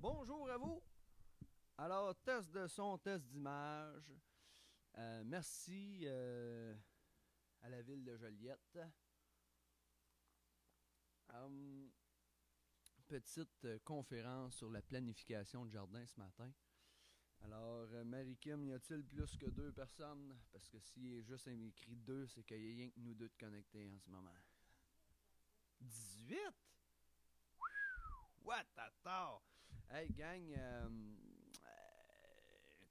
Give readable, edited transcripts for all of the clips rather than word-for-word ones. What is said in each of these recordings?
Bonjour à vous. Alors, test de son, test d'image. Merci à la ville de Joliette. Petite conférence sur la planification de jardin ce matin. Alors, Marie-Kim, y a-t-il plus que 2 personnes? Parce que s'il est juste écrit 2, c'est qu'il y a rien que nous deux de connectés en ce moment. 18? What a tort? Hey gang,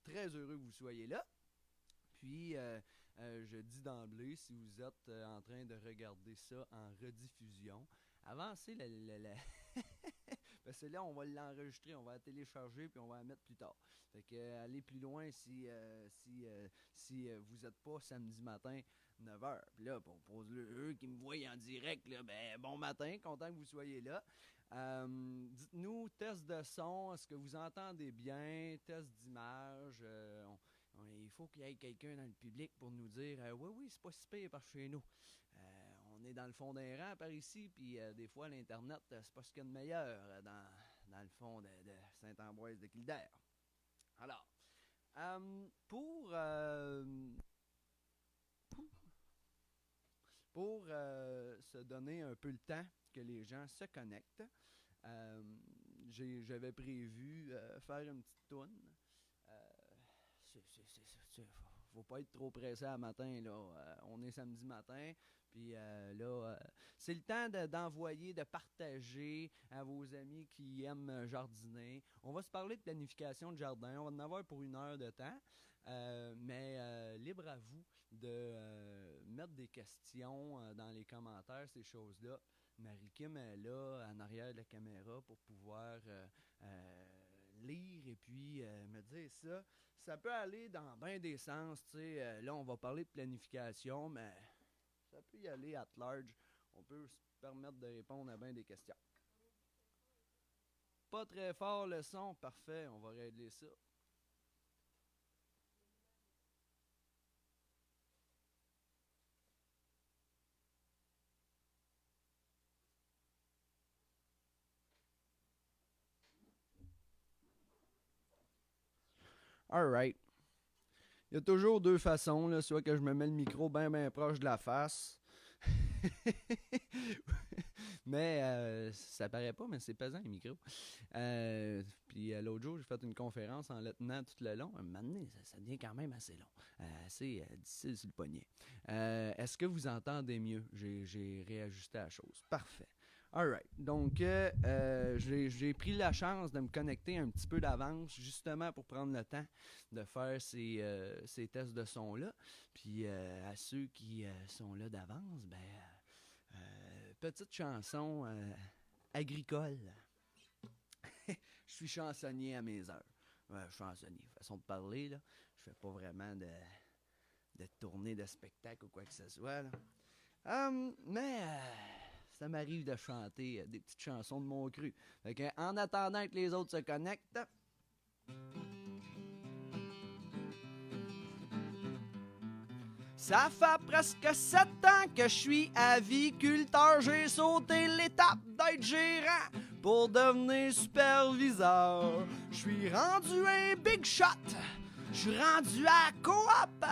très heureux que vous soyez là. Puis, je dis d'emblée, si vous êtes en train de regarder ça en rediffusion, avancez la parce que là, on va l'enregistrer, on va la télécharger, puis on va la mettre plus tard. Fait que allez plus loin si vous n'êtes pas samedi matin, 9h. Puis là, pour eux qui me voient en direct, là, ben bon matin, content que vous soyez là. Dites-nous, test de son, est-ce que vous entendez bien? Test d'image, il faut qu'il y ait quelqu'un dans le public pour nous dire oui, c'est pas si pire par chez nous. On est dans le fond d'un rang par ici, puis des fois, l'Internet, c'est pas ce qu'il y a de meilleur dans le fond de Saint-Ambroise de Kildare. Alors, pour se donner un peu le temps que les gens se connectent, j'avais prévu faire une petite toune. Faut pas être trop pressé à matin, là. On est samedi matin, puis c'est le temps d'envoyer, de partager à vos amis qui aiment jardiner. On va se parler de planification de jardin. On va en avoir pour 1 heure de temps. Mais libre à vous de mettre des questions dans les commentaires, ces choses-là. Marie-Kim est là, en arrière de la caméra, pour pouvoir lire et puis me dire ça. Ça peut aller dans bien des sens, tu sais. Là, on va parler de planification, mais ça peut y aller at large. On peut se permettre de répondre à bien des questions. Pas très fort le son, parfait, on va régler ça. Alright. Il y a toujours 2 façons, là, soit que je me mets le micro bien proche de la face. Mais ça paraît pas, mais c'est pesant le micro. Puis l'autre jour, j'ai fait une conférence en le tenant tout le long. Un moment donné, ça devient quand même assez long. Assez difficile sur le poignet. Est-ce que vous entendez mieux? J'ai réajusté la chose. Parfait. Alright. Donc, j'ai pris la chance de me connecter un petit peu d'avance, justement pour prendre le temps de faire ces tests de son-là. Puis, à ceux qui sont là d'avance, petite chanson agricole. Je suis chansonnier à mes heures. Chansonnier, façon de parler, là. Je fais pas vraiment de tournée de spectacle ou quoi que ce soit, là. Mais ça m'arrive de chanter des petites chansons de mon cru. Fait que, en attendant que les autres se connectent, ça fait presque 7 ans que je suis aviculteur. J'ai sauté l'étape d'être gérant pour devenir superviseur. Je suis rendu un big shot. Je suis rendu à coop.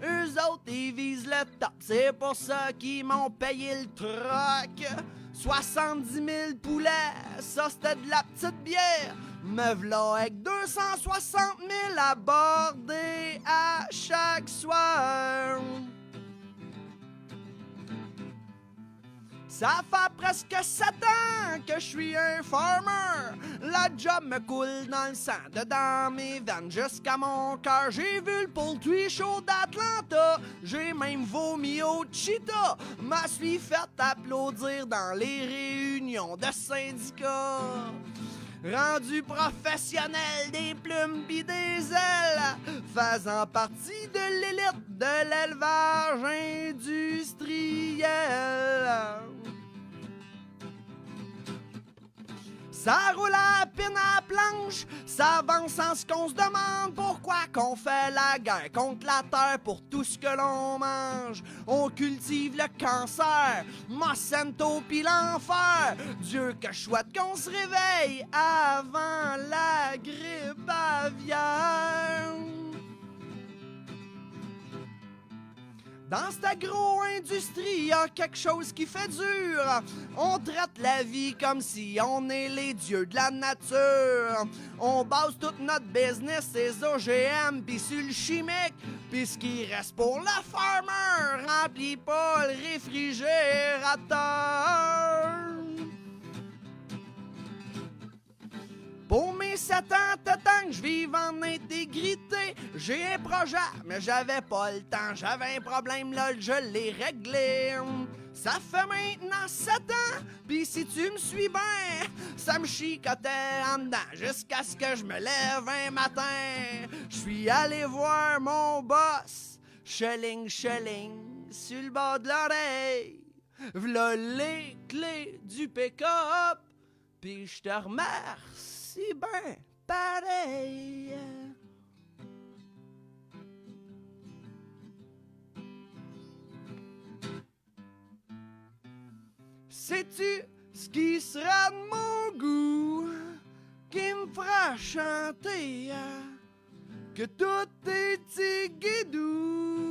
Eux autres, ils visent le top. C'est pour ça qu'ils m'ont payé le troc. 70 000 poulets, ça c'était de la petite bière. Me v'là avec 260 000 abordés à chaque soir. Ça fait presque 7 ans que je suis un farmer. La job me coule dans le sang, dedans mes veines jusqu'à mon cœur. J'ai vu le poultry show d'Atlanta, j'ai même vomi au cheetah. Me suis fait applaudir dans les réunions de syndicats. Rendu professionnel des plumes pis des ailes, faisant partie de l'élite de l'élevage industriel. Ça roule à peine à la planche, ça avance sans ce qu'on se demande pourquoi qu'on fait la guerre contre la terre pour tout ce que l'on mange. On cultive le cancer, Monsanto pis l'enfer. Dieu que je souhaite qu'on se réveille avant la grippe aviaire. Dans cette agro-industrie, y a quelque chose qui fait dur. On traite la vie comme si on est les dieux de la nature. On base tout notre business, ces OGM, pis sur le chimique. Pis ce qui reste pour le farmer, remplit pas le réfrigérateur. Pour mes 7 ans, t'attends que je vive en intégrité. J'ai un projet, mais j'avais pas le temps. J'avais un problème, là, je l'ai réglé. Ça fait maintenant 7 ans, pis si tu me suis bien, ça me chicotait en dedans jusqu'à ce que je me lève un matin. Je suis allé voir mon boss, cheling, sur le bord de l'oreille. V'là les clés du pick-up, pis je te remercie ben pareil. Sais-tu ce qui sera de mon goût qui me fera chanter que tout est tigidou?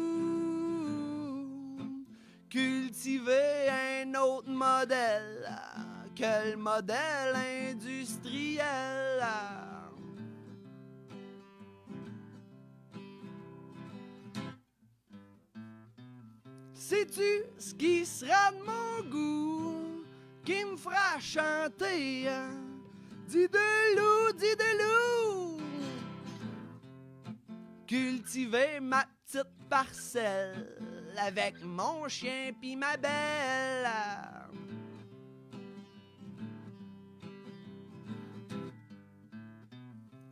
Cultiver un autre modèle que le modèle industriel. Sais-tu ce qui sera de mon goût qui me fera chanter? Dis de loup. Cultiver ma petite parcelle avec mon chien pis ma belle.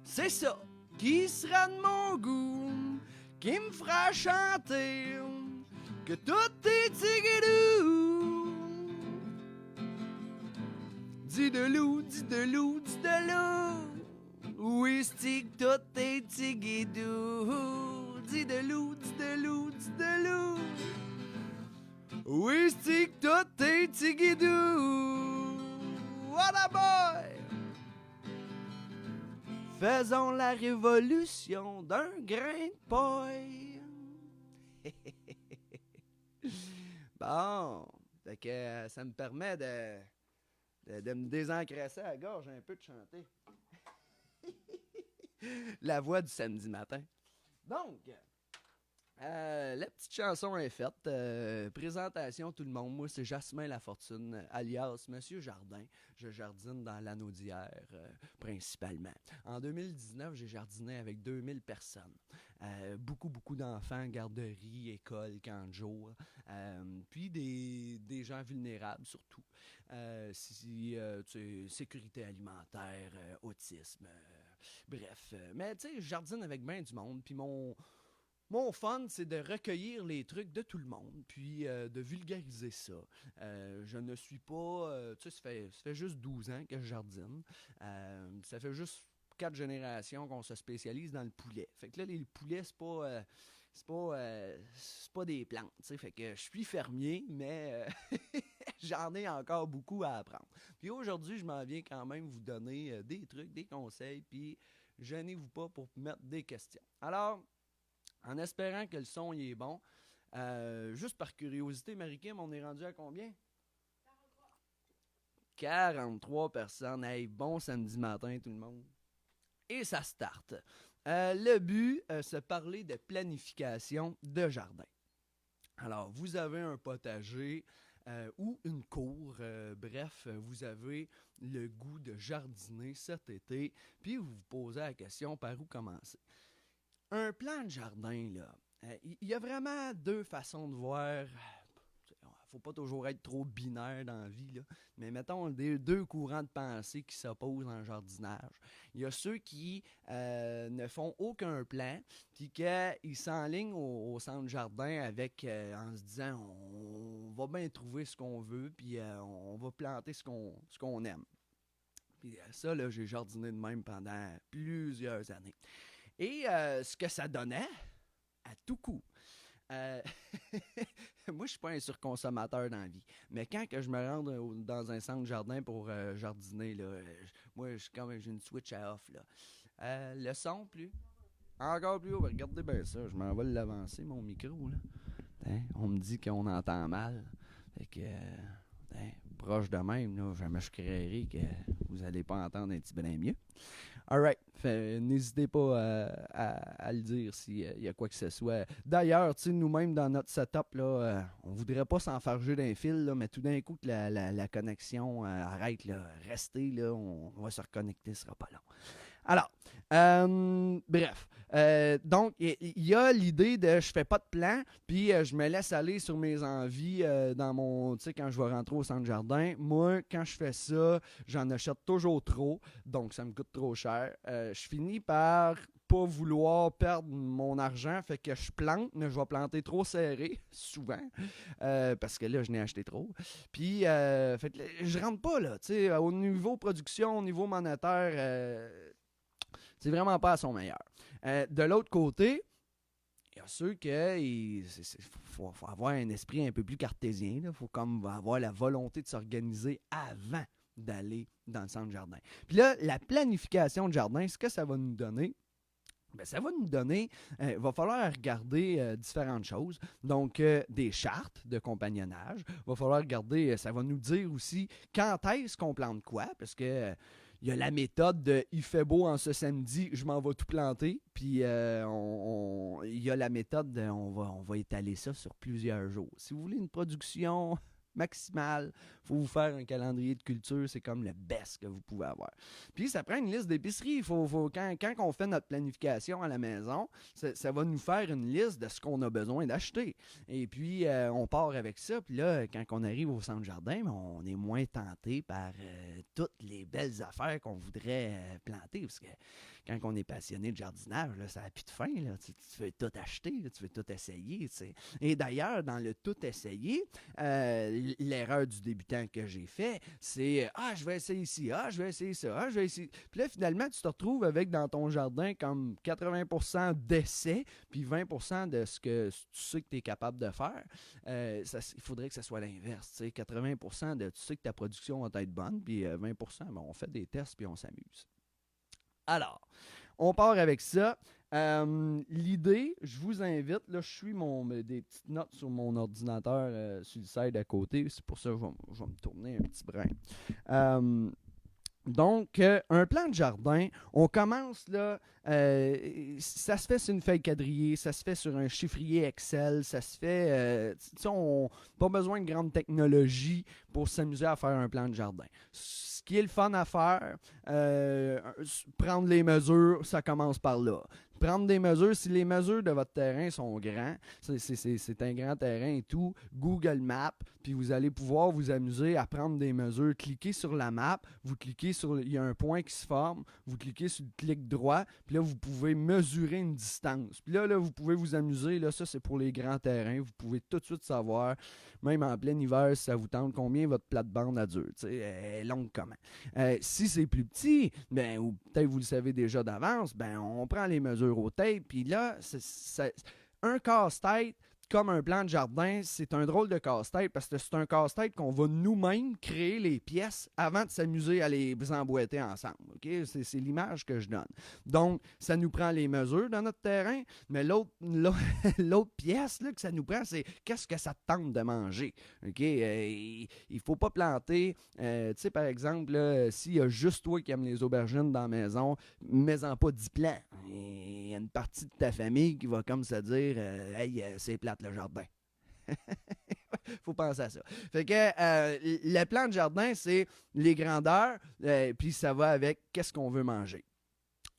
C'est ça qui sera de mon goût, qui me fera chanter que tout est tigidou. Dis de loup. Oui, stick, tout est tigidou. Dis de loup. Oui, stick, tout est tigidou. What a boy! Faisons la révolution d'un grain de paille. Bon, fait que ça me permet de me désencresser à la gorge un peu de chanter. La voix du samedi matin. Donc, la petite chanson est faite. Présentation tout le monde. Moi, c'est Jasmin Lafortune, alias Monsieur Jardin. Je jardine dans l'Anaudière, principalement. En 2019, j'ai jardiné avec 2000 personnes. Beaucoup d'enfants, garderie, école, camp de jour. Puis des gens vulnérables, surtout. Sécurité alimentaire, autisme, bref. Mais tu sais, je jardine avec bien du monde. Puis mon fun, c'est de recueillir les trucs de tout le monde, puis de vulgariser ça. Je ne suis pas... tu sais, ça fait juste 12 ans que je jardine. Ça fait juste 4 générations qu'on se spécialise dans le poulet. Fait que là, les poulets, c'est pas des plantes, tu sais. Fait que je suis fermier, mais j'en ai encore beaucoup à apprendre. Puis aujourd'hui, je m'en viens quand même vous donner des trucs, des conseils, puis gênez-vous pas pour mettre des questions. Alors... En espérant que le son y est bon. Juste par curiosité, Marie-Kim, on est rendu à combien? 43 personnes. Hey, bon samedi matin, tout le monde. Et ça starte. Le but, c'est parler de planification de jardin. Alors, vous avez un potager ou une cour. Bref, vous avez le goût de jardiner cet été. Puis, vous vous posez la question par où commencer. Un plan de jardin, là, il y a vraiment 2 façons de voir. Faut pas toujours être trop binaire dans la vie, là. Mais mettons 2 courants de pensée qui s'opposent dans le jardinage. Il y a ceux qui ne font aucun plan, puis qu'ils s'enlignent au centre jardin avec en se disant on va bien trouver ce qu'on veut, puis on va planter ce qu'on aime. Puis ça, là, j'ai jardiné de même pendant plusieurs années. Et ce que ça donnait, à tout coup, euh, moi, je suis pas un surconsommateur dans la vie. Mais quand que je me rends dans un centre jardin pour jardiner, là, moi, j'ai une switch à off. Là. Le son, plus. Encore plus haut. Regardez bien ça. Je m'en vais l'avancer, mon micro. Là. Hein, on me dit qu'on entend mal. Fait que, proche de même, là, je me créerai que vous n'allez pas entendre un petit brin mieux. Alright. N'hésitez pas à le dire s'il y a quoi que ce soit. D'ailleurs, nous-mêmes dans notre setup, là, on voudrait pas s'enfarger d'un fil, là, mais tout d'un coup que la connexion arrête, là, restez, là, on va se reconnecter, ce sera pas long. Alors, bref. Donc, il y a l'idée de je fais pas de plan, puis je me laisse aller sur mes envies dans mon. Tu sais, quand je vais rentrer au centre jardin. Moi, quand je fais ça, j'en achète toujours trop, donc ça me coûte trop cher. Je finis par pas vouloir perdre mon argent, fait que je plante, mais je vais planter trop serré, souvent, parce que là, je n'ai acheté trop. Puis, fait que je rentre pas, là, tu sais, au niveau production, au niveau monétaire. C'est vraiment pas à son meilleur. De l'autre côté, il y a ceux qu'il faut avoir un esprit un peu plus cartésien. Il faut comme avoir la volonté de s'organiser avant d'aller dans le centre jardin. Puis là, la planification de jardin, ce que ça va nous donner, ben, ça va nous donner, il va falloir regarder différentes choses. Donc, des chartes de compagnonnage. Il va falloir regarder, ça va nous dire aussi quand est-ce qu'on plante quoi, parce que il y a la méthode de « il fait beau en ce samedi, je m'en vais tout planter ». Puis, il y a la méthode de « on va étaler ça sur plusieurs jours ». Si vous voulez une production maximale, il faut vous faire un calendrier de culture, c'est comme le best que vous pouvez avoir. Puis ça prend une liste d'épicerie. Quand on fait notre planification à la maison, ça va nous faire une liste de ce qu'on a besoin d'acheter. Et puis on part avec ça. Puis là, quand on arrive au centre jardin, on est moins tenté par toutes les belles affaires qu'on voudrait planter. Parce que quand on est passionné de jardinage, là, ça n'a plus de fin. Là. Tu veux tout acheter, là, tu veux tout essayer. T'sais. Et d'ailleurs, dans le tout essayer, l'erreur du débutant que j'ai fait, c'est « Ah, je vais essayer ici, ah, je vais essayer ça, ah, je vais essayer... » Puis là, finalement, tu te retrouves avec dans ton jardin comme 80% d'essais, puis 20% de ce que tu sais que tu es capable de faire. Il faudrait que ça soit l'inverse. T'sais. 80% de tu sais que ta production va être bonne, puis 20%, ben, on fait des tests, puis on s'amuse. Alors, on part avec ça. L'idée, je vous invite, là, je suis des petites notes sur mon ordinateur sur le side à côté, c'est pour ça que je vais me tourner un petit brin. Donc, un plan de jardin, on commence là, ça se fait sur une feuille quadrillée, ça se fait sur un chiffrier Excel, ça se fait, on n'a pas besoin de grande technologie pour s'amuser à faire un plan de jardin. Ce qui est le fun à faire, prendre les mesures, ça commence par là. Prendre des mesures, si les mesures de votre terrain sont grands, c'est un grand terrain et tout, Google Maps, puis vous allez pouvoir vous amuser à prendre des mesures. Cliquez sur la map, vous cliquez sur, il y a un point qui se forme, vous cliquez sur le clic droit, puis là, vous pouvez mesurer une distance. Puis là, vous pouvez vous amuser, là, ça c'est pour les grands terrains, vous pouvez tout de suite savoir, même en plein hiver, si ça vous tente, combien votre plate-bande a dure, tu sais, elle est longue comment. Si c'est plus petit, ben, ou peut-être vous le savez déjà d'avance, ben, on prend les mesures au tape, puis là, un casse-tête comme un plan de jardin, c'est un drôle de casse-tête parce que c'est un casse-tête qu'on va nous-mêmes créer les pièces avant de s'amuser à les emboîter ensemble. Okay? C'est l'image que je donne. Donc, ça nous prend les mesures dans notre terrain, mais l'autre pièce là, que ça nous prend, c'est qu'est-ce que ça te tente de manger. Okay? Il ne faut pas planter, tu sais, par exemple, s'il y a juste toi qui aimes les aubergines dans la maison, mets-en pas 10 plants. Il y a une partie de ta famille qui va comme se dire hey, c'est plate le jardin. Faut penser à ça. Fait que le plan de jardin, c'est les grandeurs, puis ça va avec qu'est-ce qu'on veut manger.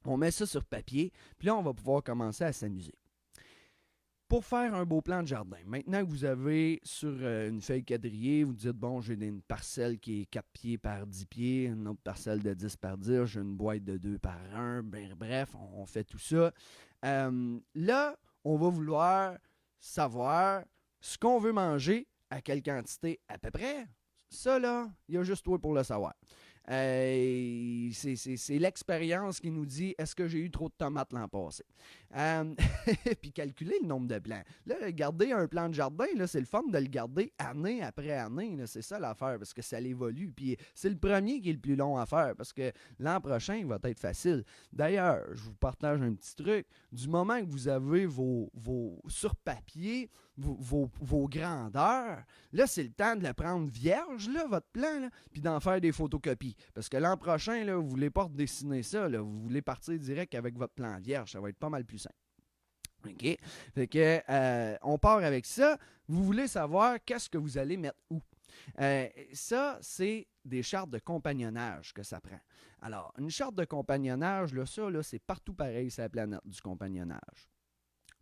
On met ça sur papier, puis là, on va pouvoir commencer à s'amuser. Pour faire un beau plan de jardin, maintenant que vous avez sur une feuille quadrillée, vous dites, bon, j'ai une parcelle qui est 4 pieds par 10 pieds, une autre parcelle de 10 par 10, j'ai une boîte de 2 par 1, bref, on fait tout ça. Là, on va vouloir savoir ce qu'on veut manger, à quelle quantité à peu près. Ça, là, il y a juste toi pour le savoir. C'est l'expérience qui nous dit est-ce que j'ai eu trop de tomates l'an passé. Puis calculer le nombre de plants. Là, garder un plan de jardin, là, c'est le fun de le garder année après année. Là, c'est ça l'affaire, parce que ça évolue. Puis c'est le premier qui est le plus long à faire, parce que l'an prochain, il va être facile. D'ailleurs, je vous partage un petit truc. Du moment que vous avez vos sur papier, vos grandeurs, là, c'est le temps de le prendre vierge, là, votre plan, là, puis d'en faire des photocopies. Parce que l'an prochain, là, vous ne voulez pas redessiner ça, là, vous voulez partir direct avec votre plan vierge. Ça va être pas mal plus simple. OK? Fait que, on part avec ça. Vous voulez savoir qu'est-ce que vous allez mettre où. Ça, c'est des chartes de compagnonnage que ça prend. Alors, une charte de compagnonnage, là, ça, là, c'est partout pareil sur la planète du compagnonnage.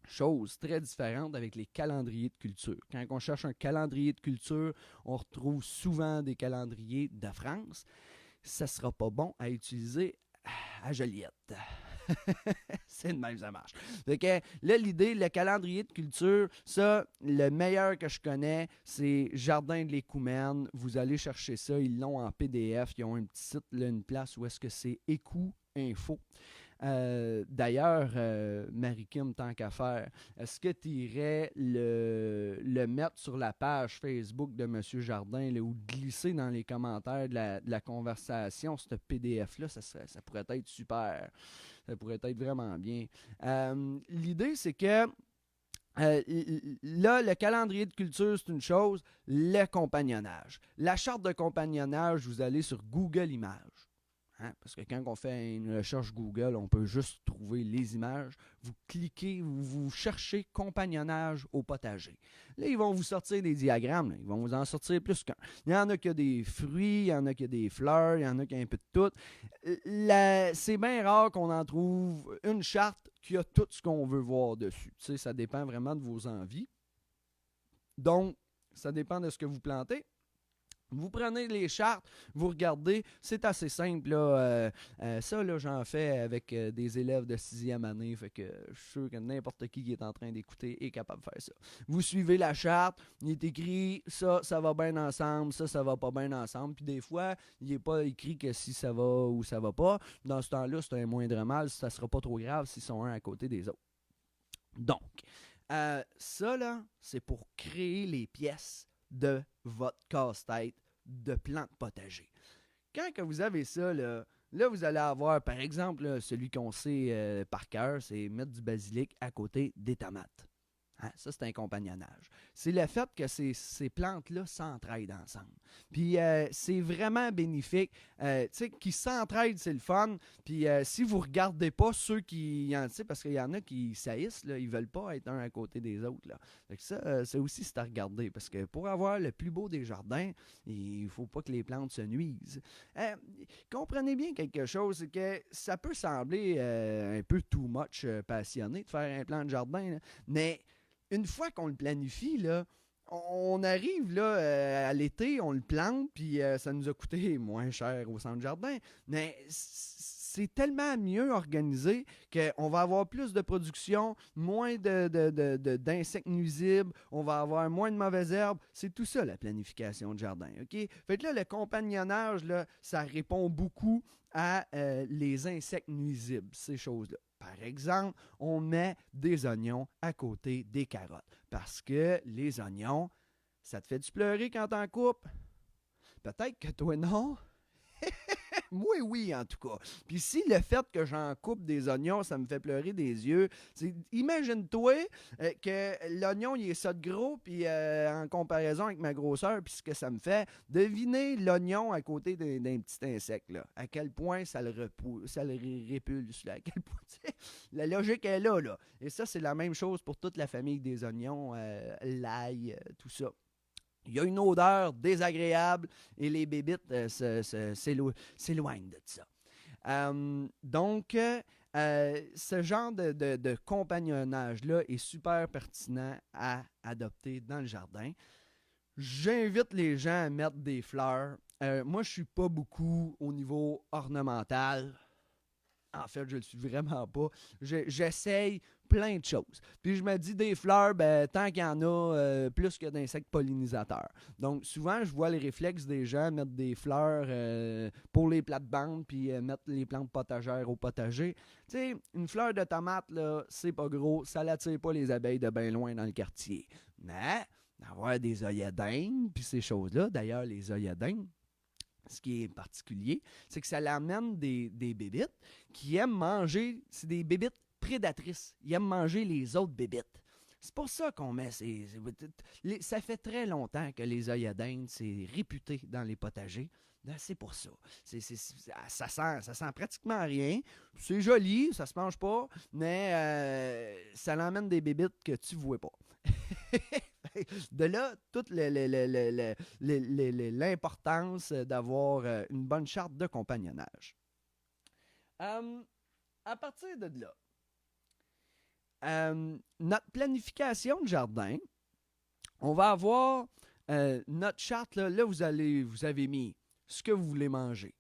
Chose très différente avec les calendriers de culture. Quand on cherche un calendrier de culture, on retrouve souvent des calendriers de France. Ça ne sera pas bon à utiliser à Joliette. C'est de même, ça marche. Fait que là, l'idée, le calendrier de culture, ça, le meilleur que je connais, c'est Jardin de l'Écoumène. Vous allez chercher ça, ils l'ont en PDF. Ils ont un petit site, là, une place où est-ce que c'est Écou Info. D'ailleurs, Marie-Kim, tant qu'à faire, est-ce que tu irais le mettre sur la page Facebook de M. Jardin là, ou glisser dans les commentaires de la conversation, ce PDF-là, ça pourrait être super. Ça pourrait être vraiment bien. L'idée, c'est que là, le calendrier de culture, c'est une chose, le compagnonnage. La charte de compagnonnage, vous allez sur Google Images. Hein? Parce que quand on fait une recherche Google, on peut juste trouver les images. Vous cliquez, vous cherchez compagnonnage au potager. Là, ils vont vous sortir des diagrammes. Là. Ils vont vous en sortir plus qu'un. Il y en a qui ont des fruits, il y en a qui ont des fleurs, il y en a qui ont un peu de tout. C'est bien rare qu'on en trouve une charte qui a tout ce qu'on veut voir dessus. Tu sais, ça dépend vraiment de vos envies. Donc, ça dépend de ce que vous plantez. Vous prenez les chartes, vous regardez, c'est assez simple. Là, ça, là, j'en fais avec des élèves de 6e année, fait que je suis sûr que n'importe qui est en train d'écouter est capable de faire ça. Vous suivez la charte, il est écrit ça va bien ensemble, ça va pas bien ensemble, puis des fois, il n'est pas écrit que si ça va ou ça va pas. Dans ce temps-là, c'est un moindre mal, ça sera pas trop grave s'ils sont un à côté des autres. Donc, ça, là, c'est pour créer les pièces de votre casse-tête de plantes potagers. Quand que vous avez ça, là, vous allez avoir, par exemple, là, celui qu'on sait par cœur, c'est mettre du basilic à côté des tomates. Hein, ça, c'est un compagnonnage. C'est le fait que ces plantes-là s'entraident ensemble. Puis, c'est vraiment bénéfique. Tu sais, qu'ils s'entraident, c'est le fun. Puis, si vous ne regardez pas ceux qui... Tu sais, parce qu'il y en a qui saillissent, là, ils ne veulent pas être un à côté des autres. Là. Fait que ça, c'est aussi à regarder. Parce que pour avoir le plus beau des jardins, il ne faut pas que les plantes se nuisent. Comprenez bien quelque chose, c'est que ça peut sembler un peu too much passionné de faire un plan de jardin, là, mais... Une fois qu'on le planifie, là, on arrive là, à l'été, on le plante, puis ça nous a coûté moins cher au centre jardin. Mais c'est tellement mieux organisé qu'on va avoir plus de production, moins d'insectes nuisibles, on va avoir moins de mauvaises herbes. C'est tout ça, la planification de jardin. Okay? Fait que là, le compagnonnage, là, ça répond beaucoup à les insectes nuisibles, ces choses-là. Par exemple, on met des oignons à côté des carottes. Parce que les oignons, ça te fait-tu pleurer quand t'en coupes? Peut-être que toi, non. Moi, oui, en tout cas. Puis si le fait que j'en coupe des oignons, ça me fait pleurer des yeux, imagine-toi que l'oignon, il est ça de gros, puis en comparaison avec ma grosseur, puis ce que ça me fait, deviner l'oignon à côté d'un petit insecte, là. À quel point ça le répulse, là. À quel point, la logique est là, là. Et ça, c'est la même chose pour toute la famille des oignons, l'ail, tout ça. Il y a une odeur désagréable et les bébites s'éloignent de ça. Donc, ce genre de compagnonnage-là est super pertinent à adopter dans le jardin. J'invite les gens à mettre des fleurs. Moi, je ne suis pas beaucoup au niveau ornemental. En fait, je le suis vraiment pas. J'essaye plein de choses. Puis je me dis, des fleurs, ben, tant qu'il y en a, plus que d'insectes pollinisateurs. Donc, souvent, je vois les réflexes des gens mettre des fleurs pour les plates-bandes, puis mettre les plantes potagères au potager. Tu sais, une fleur de tomate, là, c'est pas gros, ça n'attire pas les abeilles de bien loin dans le quartier. Mais, avoir des œillets-d'Inde, puis ces choses-là, d'ailleurs, les œillets-d'Inde, ce qui est particulier, c'est que ça l'amène des bébites qui aiment manger, c'est des bébites prédatrices, ils aiment manger les autres bébites. C'est pour ça qu'on met ça fait très longtemps que les œillets d'Inde, c'est réputé dans les potagers. C'est pour ça. Ça sent pratiquement rien. C'est joli, ça se mange pas, mais ça l'emmène des bébites que tu ne vois pas. De là, toute l'importance d'avoir une bonne charte de compagnonnage. À partir de là, notre planification de jardin, on va avoir notre charte. Là vous avez mis ce que vous voulez manger.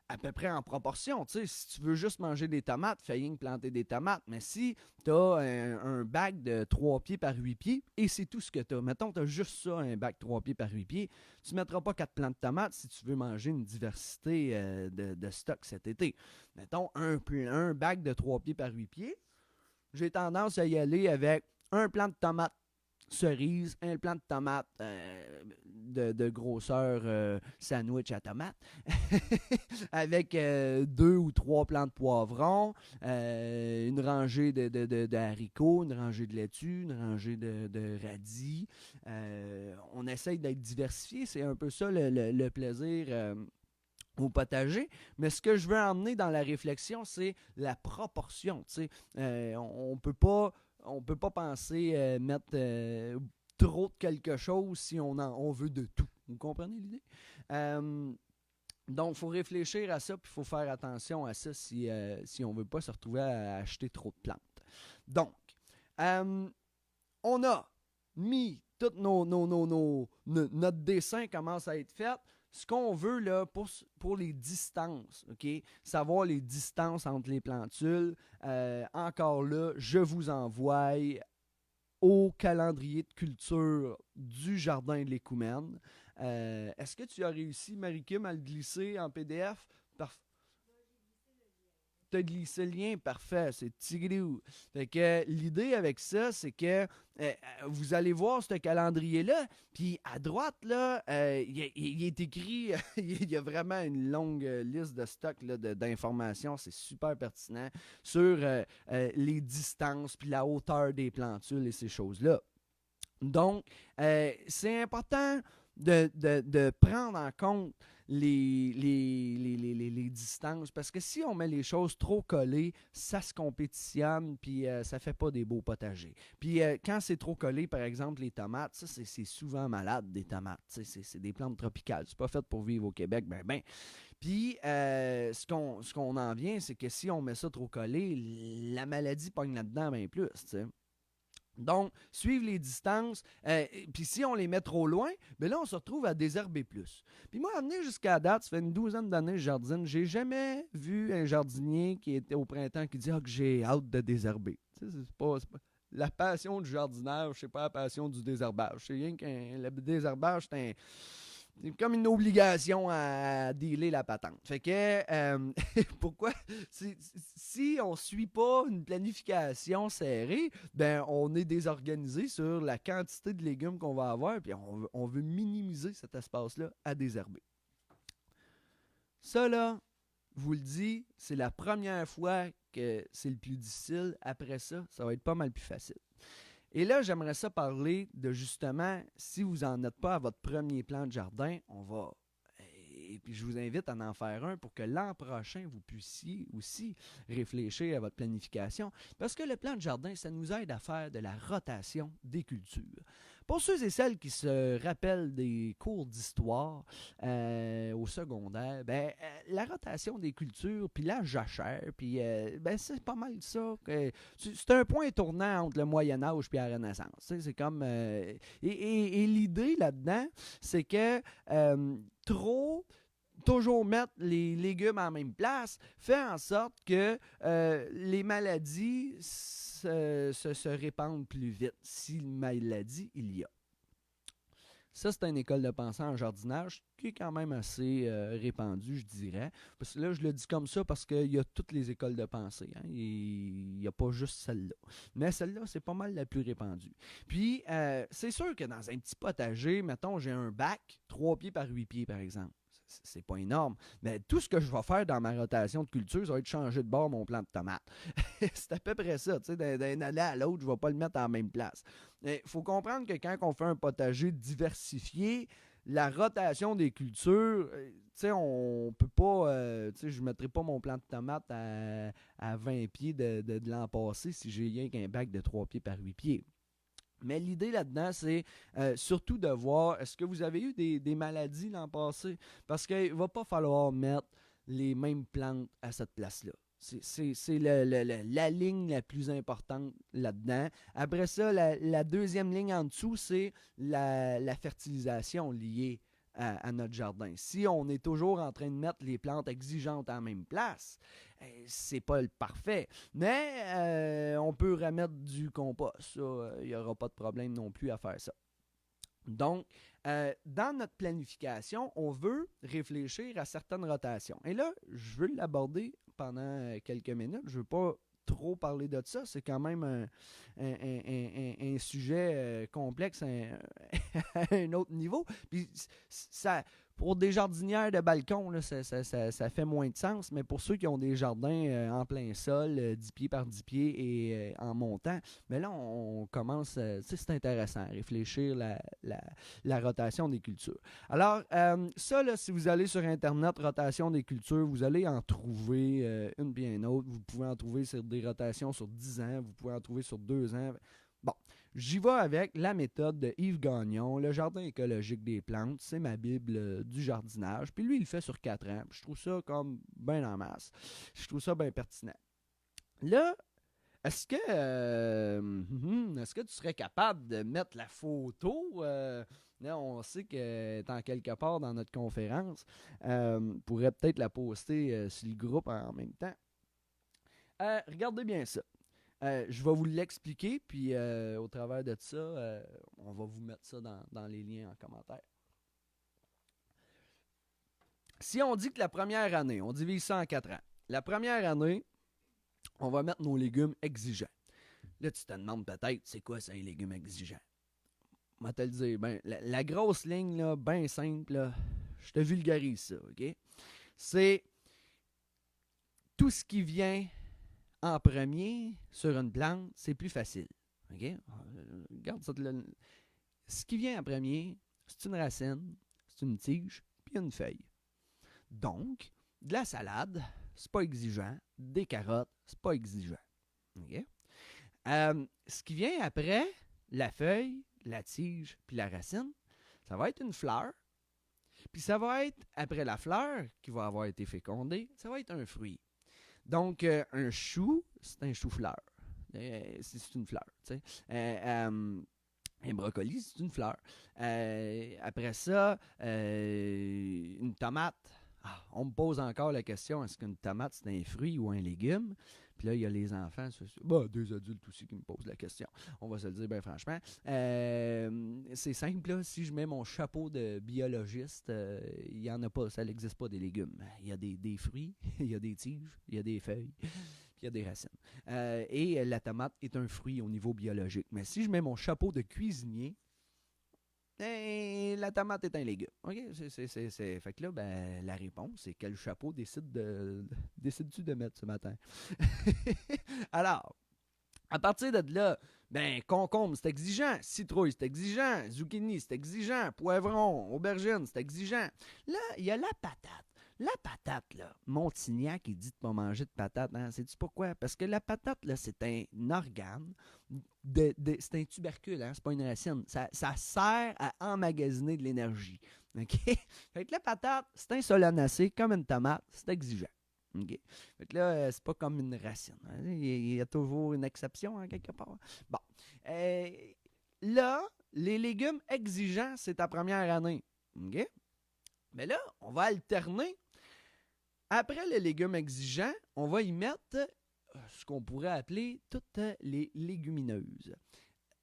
À peu près en proportion. Tu sais, si tu veux juste manger des tomates, fais rien que planter des tomates. Mais si tu as un bac de 3 pieds par 8 pieds, et c'est tout ce que tu as. Mettons, tu as juste ça, un bac 3 pieds par 8 pieds, tu ne mettras pas 4 plants de tomates si tu veux manger une diversité de stock cet été. Mettons, un bac de 3 pieds par 8 pieds, j'ai tendance à y aller avec un plant de tomates cerise, un plant de tomates de grosseur sandwich à tomate, avec 2 ou 3 plants de poivrons, une rangée de haricots, une rangée de laitue, une rangée de radis. On essaye d'être diversifié, c'est un peu ça le plaisir au potager, mais ce que je veux emmener dans la réflexion, c'est la proportion. On peut pas penser mettre trop de quelque chose si on veut de tout. Vous comprenez l'idée? Donc, il faut réfléchir à ça, puis il faut faire attention à ça si on ne veut pas se retrouver à acheter trop de plantes. Donc, on a mis tout notre dessin commence à être fait. Ce qu'on veut là pour les distances, OK? Savoir les distances entre les plantules. Encore là, je vous envoie au calendrier de culture du Jardin de l'Écoumène. Est-ce que tu as réussi, Marie-Kim, à le glisser en PDF? Tu as glissé le lien, parfait, c'est tigrou. Fait que l'idée avec ça, c'est que vous allez voir ce calendrier-là, puis à droite, là, il est écrit, il y a vraiment une longue liste de stock là, d'informations, c'est super pertinent, sur les distances, puis la hauteur des plantules et ces choses-là. Donc, c'est important de prendre en compte les distances, parce que si on met les choses trop collées, ça se compétitionne, puis ça fait pas des beaux potagers. Puis quand c'est trop collé, par exemple, les tomates, ça, c'est souvent malade, des tomates. C'est des plantes tropicales. C'est pas fait pour vivre au Québec, ben. Puis, ce qu'on en vient, c'est que si on met ça trop collé, la maladie pogne là-dedans bien plus, tu sais. Donc, suivre les distances, puis si on les met trop loin, bien là, on se retrouve à désherber plus. Puis moi, amené jusqu'à date, ça fait une 12aine d'années que je jardine, j'ai jamais vu un jardinier qui était au printemps qui dit « Ah, que j'ai hâte de désherber ». Tu sais, c'est pas la passion du jardinage, c'est pas la passion du désherbage. C'est rien qu'un le désherbage, c'est comme une obligation à dealer la patente. Fait que, pourquoi? Si on ne suit pas une planification serrée, ben on est désorganisé sur la quantité de légumes qu'on va avoir, puis on veut minimiser cet espace-là à désherber. Ça, là, je vous le dis, c'est la première fois que c'est le plus difficile. Après ça, ça va être pas mal plus facile. Et là, j'aimerais ça parler de justement, si vous n'en êtes pas à votre premier plan de jardin, et puis je vous invite à en faire un pour que l'an prochain, vous puissiez aussi réfléchir à votre planification. Parce que le plan de jardin, ça nous aide à faire de la rotation des cultures. Pour ceux et celles qui se rappellent des cours d'histoire au secondaire, la rotation des cultures, puis la jachère, puis c'est pas mal ça. C'est un point tournant entre le Moyen-Âge et la Renaissance. C'est comme... et l'idée là-dedans, c'est que trop toujours mettre les légumes à la même place fait en sorte que les maladies se répandent plus vite, si maladie il y a. Ça, c'est une école de pensée en jardinage qui est quand même assez répandue, je dirais. Parce que là, je le dis comme ça parce qu'il y a toutes les écoles de pensée. Hein, il n'y a pas juste celle-là. Mais celle-là, c'est pas mal la plus répandue. Puis, c'est sûr que dans un petit potager, mettons, j'ai un bac, 3 pieds par 8 pieds, par exemple. C'est pas énorme. Mais tout ce que je vais faire dans ma rotation de culture, ça va être changer de bord mon plant de tomates. C'est à peu près ça. D'un année à l'autre, je ne vais pas le mettre à la même place. Il faut comprendre que quand on fait un potager diversifié, la rotation des cultures, on peut pas. Je ne mettrai pas mon plant de tomates à 20 pieds de l'an passé si j'ai rien qu'un bac de 3 pieds par 8 pieds. Mais l'idée là-dedans, c'est surtout de voir, est-ce que vous avez eu des maladies l'an passé? Parce qu'il ne va pas falloir mettre les mêmes plantes à cette place-là. C'est la ligne la plus importante là-dedans. Après ça, la deuxième ligne en dessous, c'est la fertilisation liée à notre jardin. Si on est toujours en train de mettre les plantes exigeantes à la même place, c'est pas le parfait. Mais on peut remettre du compost. Il n'y aura pas de problème non plus à faire ça. Donc, dans notre planification, on veut réfléchir à certaines rotations. Et là, je veux l'aborder pendant quelques minutes. Je ne veux pas trop parler de ça. C'est quand même un sujet complexe à un autre niveau. Puis ça, pour des jardinières de balcon, là, ça fait moins de sens. Mais pour ceux qui ont des jardins en plein sol, 10 pieds par 10 pieds et en montant, mais là, on commence, c'est intéressant à réfléchir la rotation des cultures. Alors, ça, là, si vous allez sur Internet, rotation des cultures, vous allez en trouver une bien autre. Vous pouvez en trouver sur des rotations sur 10 ans, vous pouvez en trouver sur 2 ans. Bon, j'y vais avec la méthode de Yves Gagnon, le jardin écologique des plantes. C'est ma bible du jardinage. Puis lui, il le fait sur 4 ans. Puis je trouve ça comme bien en masse. Je trouve ça bien pertinent. Là, est-ce que tu serais capable de mettre la photo? Là, on sait que est en quelque part dans notre conférence. On pourrait peut-être la poster sur le groupe en même temps. Regardez bien ça. Je vais vous l'expliquer, puis au travers de ça, on va vous mettre ça dans les liens en commentaire. Si on dit que la première année, on divise ça en 4 ans. La première année, on va mettre nos légumes exigeants. Là, tu te demandes peut-être, c'est quoi ça, les légumes exigeants? On va te le dire. Ben, la grosse ligne, là, bien simple, là, je te vulgarise ça, OK? C'est tout ce qui vient en premier sur une plante, c'est plus facile. OK? Regarde ça. Ce qui vient en premier, c'est une racine, c'est une tige, puis une feuille. Donc, de la salade, c'est pas exigeant. Des carottes, c'est pas exigeant. OK? Ce qui vient après, la feuille, la tige, puis la racine, ça va être une fleur. Puis ça va être, après la fleur, qui va avoir été fécondée, ça va être un fruit. Donc, un chou, c'est un chou-fleur. C'est une fleur. Un brocoli, c'est une fleur. Après ça, une tomate. On me pose encore la question, est-ce qu'une tomate, c'est un fruit ou un légume? Puis là, il y a les enfants, deux adultes aussi qui me posent la question. On va se le dire bien franchement. C'est simple, là, si je mets mon chapeau de biologiste, il n'y en a pas, ça n'existe pas des légumes. Il y a des fruits, il y a des tiges, il y a des feuilles, puis il y a des racines. Et la tomate est un fruit au niveau biologique. Mais si je mets mon chapeau de cuisinier, la tomate est un légume. OK? Fait que là, ben, la réponse, c'est quel chapeau décides-tu de mettre ce matin? Alors, à partir de là, ben, concombre, c'est exigeant. Citrouille, c'est exigeant. Zucchini, c'est exigeant. Poivron, aubergine, c'est exigeant. Là, il y a la patate. La patate, là, Montignac, il dit de ne pas manger de patate. Hein? Sais-tu pourquoi? Parce que la patate, là, c'est un organe, c'est un tubercule, hein? C'est pas une racine. Ça sert à emmagasiner de l'énergie. OK? Fait que la patate, c'est un solanacée, comme une tomate, c'est exigeant. OK? Fait que là, c'est pas comme une racine. Hein? Il y a toujours une exception, hein, quelque part. Bon. Là, les légumes exigeants, c'est ta première année. OK? Mais là, on va alterner. Après les légumes exigeants, on va y mettre ce qu'on pourrait appeler toutes les légumineuses.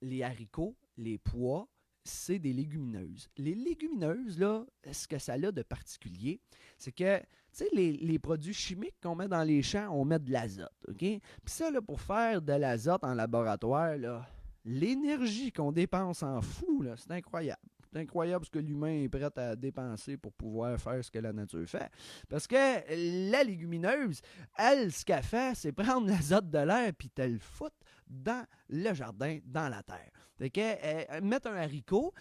Les haricots, les pois, c'est des légumineuses. Les légumineuses, là, ce que ça a de particulier, c'est que, tu sais, les produits chimiques qu'on met dans les champs, on met de l'azote, OK? Puis ça, là, pour faire de l'azote en laboratoire, là, l'énergie qu'on dépense en fou, là, c'est incroyable. C'est incroyable ce que l'humain est prêt à dépenser pour pouvoir faire ce que la nature fait. Parce que la légumineuse, elle, ce qu'elle fait, c'est prendre l'azote de l'air puis te le foutre dans le jardin, dans la terre. Fait que mettre un haricot,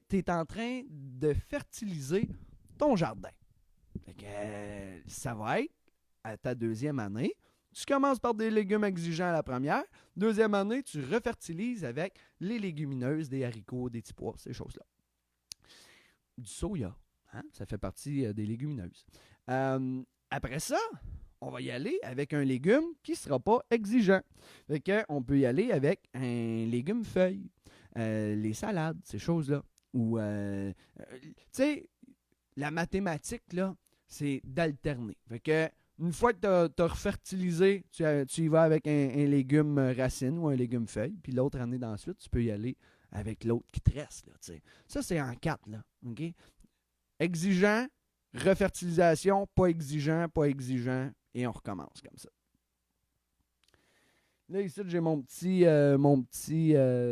tu es en train de fertiliser ton jardin. Fait que ça va être à ta deuxième année. Tu commences par des légumes exigeants à la première. Deuxième année, tu refertilises avec les légumineuses, des haricots, des petits pois, ces choses-là. Du soya, hein? Ça fait partie des légumineuses. Après ça, on va y aller avec un légume qui ne sera pas exigeant. Fait qu'on peut y aller avec un légume feuille, les salades, ces choses-là. Ou, tu sais, la mathématique, là, c'est d'alterner. Fait que une fois que tu as refertilisé, tu y vas avec un légume racine ou un légume feuille, puis l'autre année d'ensuite, tu peux y aller avec l'autre qui te reste. Là, ça, c'est en 4. Là, okay? Exigeant, refertilisation, pas exigeant, et on recommence comme ça. Là, ici, j'ai mon petit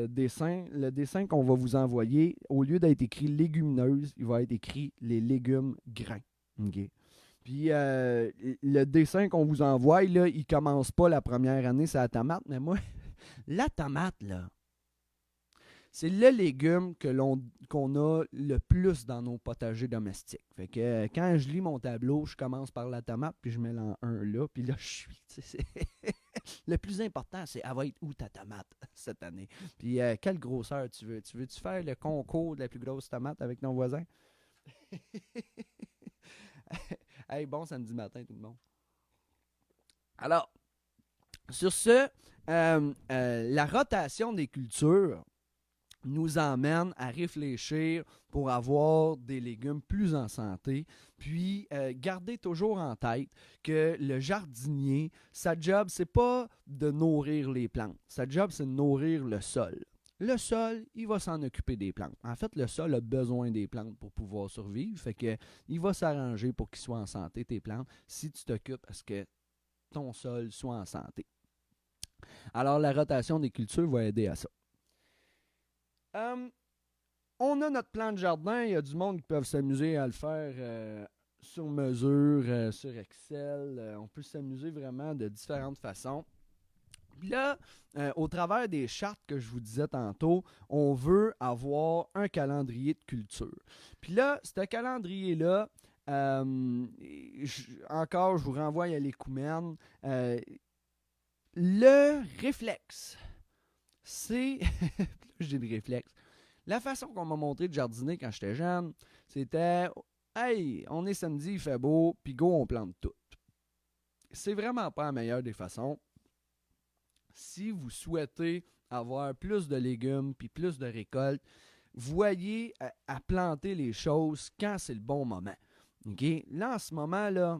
dessin. Le dessin qu'on va vous envoyer, au lieu d'être écrit légumineuse, il va être écrit les légumes grains. Okay? Puis le dessin qu'on vous envoie, là, il commence pas la première année, c'est la tomate, mais moi, la tomate, là, c'est le légume qu'on a le plus dans nos potagers domestiques. Fait que quand je lis mon tableau, je commence par la tomate, puis je mets en un là, puis là, je suis. Le plus important, c'est elle va être où ta tomate cette année? Puis quelle grosseur tu veux? Tu veux-tu faire le concours de la plus grosse tomate avec ton voisin? Hey, bon samedi matin, tout le monde. Alors, sur ce, la rotation des cultures nous emmène à réfléchir pour avoir des légumes plus en santé. Puis, gardez toujours en tête que le jardinier, sa job, c'est pas de nourrir les plantes. Sa job, c'est de nourrir le sol. Le sol, il va s'en occuper des plantes. En fait, le sol a besoin des plantes pour pouvoir survivre. Fait que il va s'arranger pour qu'ils soient en santé, tes plantes, si tu t'occupes à ce que ton sol soit en santé. Alors, la rotation des cultures va aider à ça. On a notre plan de jardin. Il y a du monde qui peuvent s'amuser à le faire sur mesure, sur Excel. On peut s'amuser vraiment de différentes façons. Puis là, au travers des chartes que je vous disais tantôt, on veut avoir un calendrier de culture. Puis là, ce calendrier-là, encore, je vous renvoie à l'écoumène. Le réflexe, c'est... j'ai des réflexes. La façon qu'on m'a montré de jardiner quand j'étais jeune, c'était « Hey, on est samedi, il fait beau, puis go, on plante tout. » C'est vraiment pas la meilleure des façons. Si vous souhaitez avoir plus de légumes puis plus de récoltes, voyez à planter les choses quand c'est le bon moment. Okay? Là, en ce moment-là,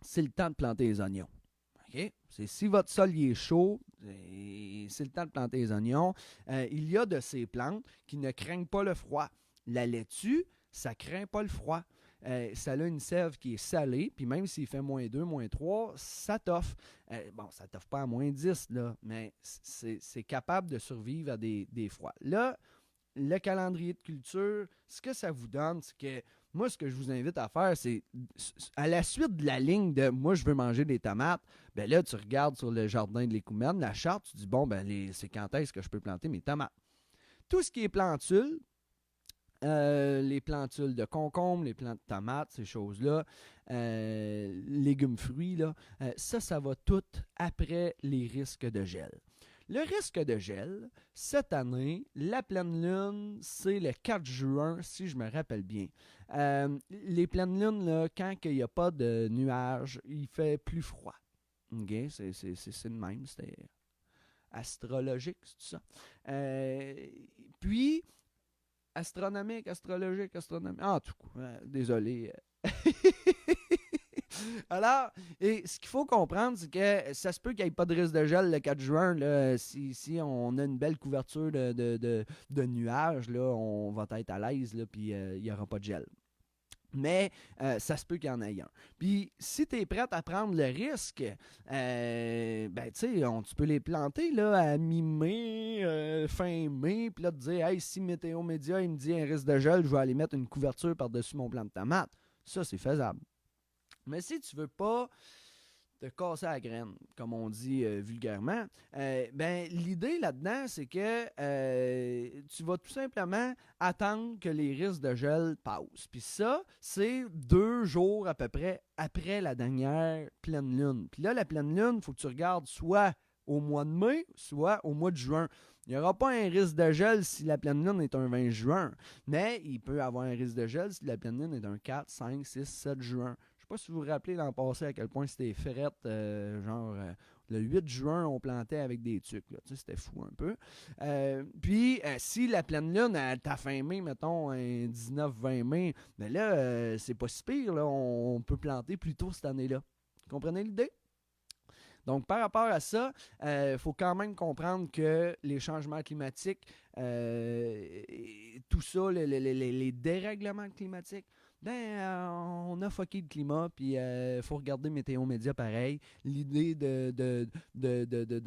c'est le temps de planter les oignons. Okay? C'est si votre sol est chaud, c'est le temps de planter les oignons. Il y a de ces plantes qui ne craignent pas le froid. La laitue, ça ne craint pas le froid. Ça a une sève qui est salée, puis même s'il fait -2, -3, ça t'offre. Bon, ça t'offre pas à -10, là, mais c'est capable de survivre à des froids. Là, le calendrier de culture, ce que ça vous donne, c'est que moi, ce que je vous invite à faire, c'est à la suite de la ligne de « moi, je veux manger des tomates », ben là, tu regardes sur le jardin de l'écoumène, la charte, tu dis « bon, ben c'est quand est-ce que je peux planter mes tomates ». Tout ce qui est plantules, les plantules de concombre, les plantes de tomates, ces choses-là, légumes fruits, là, ça va tout après les risques de gel. Le risque de gel, cette année, la pleine lune, c'est le 4 juin, si je me rappelle bien. Les pleines lunes, là, quand il n'y a pas de nuages, il fait plus froid. Okay? C'est le même, c'était astrologique, c'est ça. Puis, astronomique, astrologique, astronomique. En tout cas, désolé. Alors, et ce qu'il faut comprendre, c'est que ça se peut qu'il n'y ait pas de risque de gel le 4 juin. Là, si on a une belle couverture de nuages, là, on va être à l'aise, puis il n'y aura pas de gel. Mais ça se peut qu'il y en ait un. Puis si tu es prête à prendre le risque, ben tu sais, tu peux les planter là, à mi-mai, fin mai, puis là te dire, hey, si Météo Média il me dit un risque de gel, je vais aller mettre une couverture par-dessus mon plant de tomate. Ça, c'est faisable. Mais si tu veux pas te casser la graine, comme on dit vulgairement, ben l'idée là-dedans, c'est que tu vas tout simplement attendre que les risques de gel passent. Puis ça, c'est 2 jours à peu près après la dernière pleine lune. Puis là, la pleine lune, il faut que tu regardes soit au mois de mai, soit au mois de juin. Il n'y aura pas un risque de gel si la pleine lune est un 20 juin, mais il peut y avoir un risque de gel si la pleine lune est un 4, 5, 6, 7 juin. Je sais pas si vous vous rappelez l'an passé à quel point c'était frette, le 8 juin, on plantait avec des tucs. Là. Tu sais, c'était fou un peu. Puis, si la pleine lune, à ta fin mai, mettons, un 19-20 mai, ben là, c'est pas si pire. Là, on peut planter plus tôt cette année-là. Vous comprenez l'idée? Donc, par rapport à ça, il faut quand même comprendre que les changements climatiques, tout ça, les dérèglements climatiques, on a fucké le climat, puis il faut regarder Météo Média pareil. L'idée de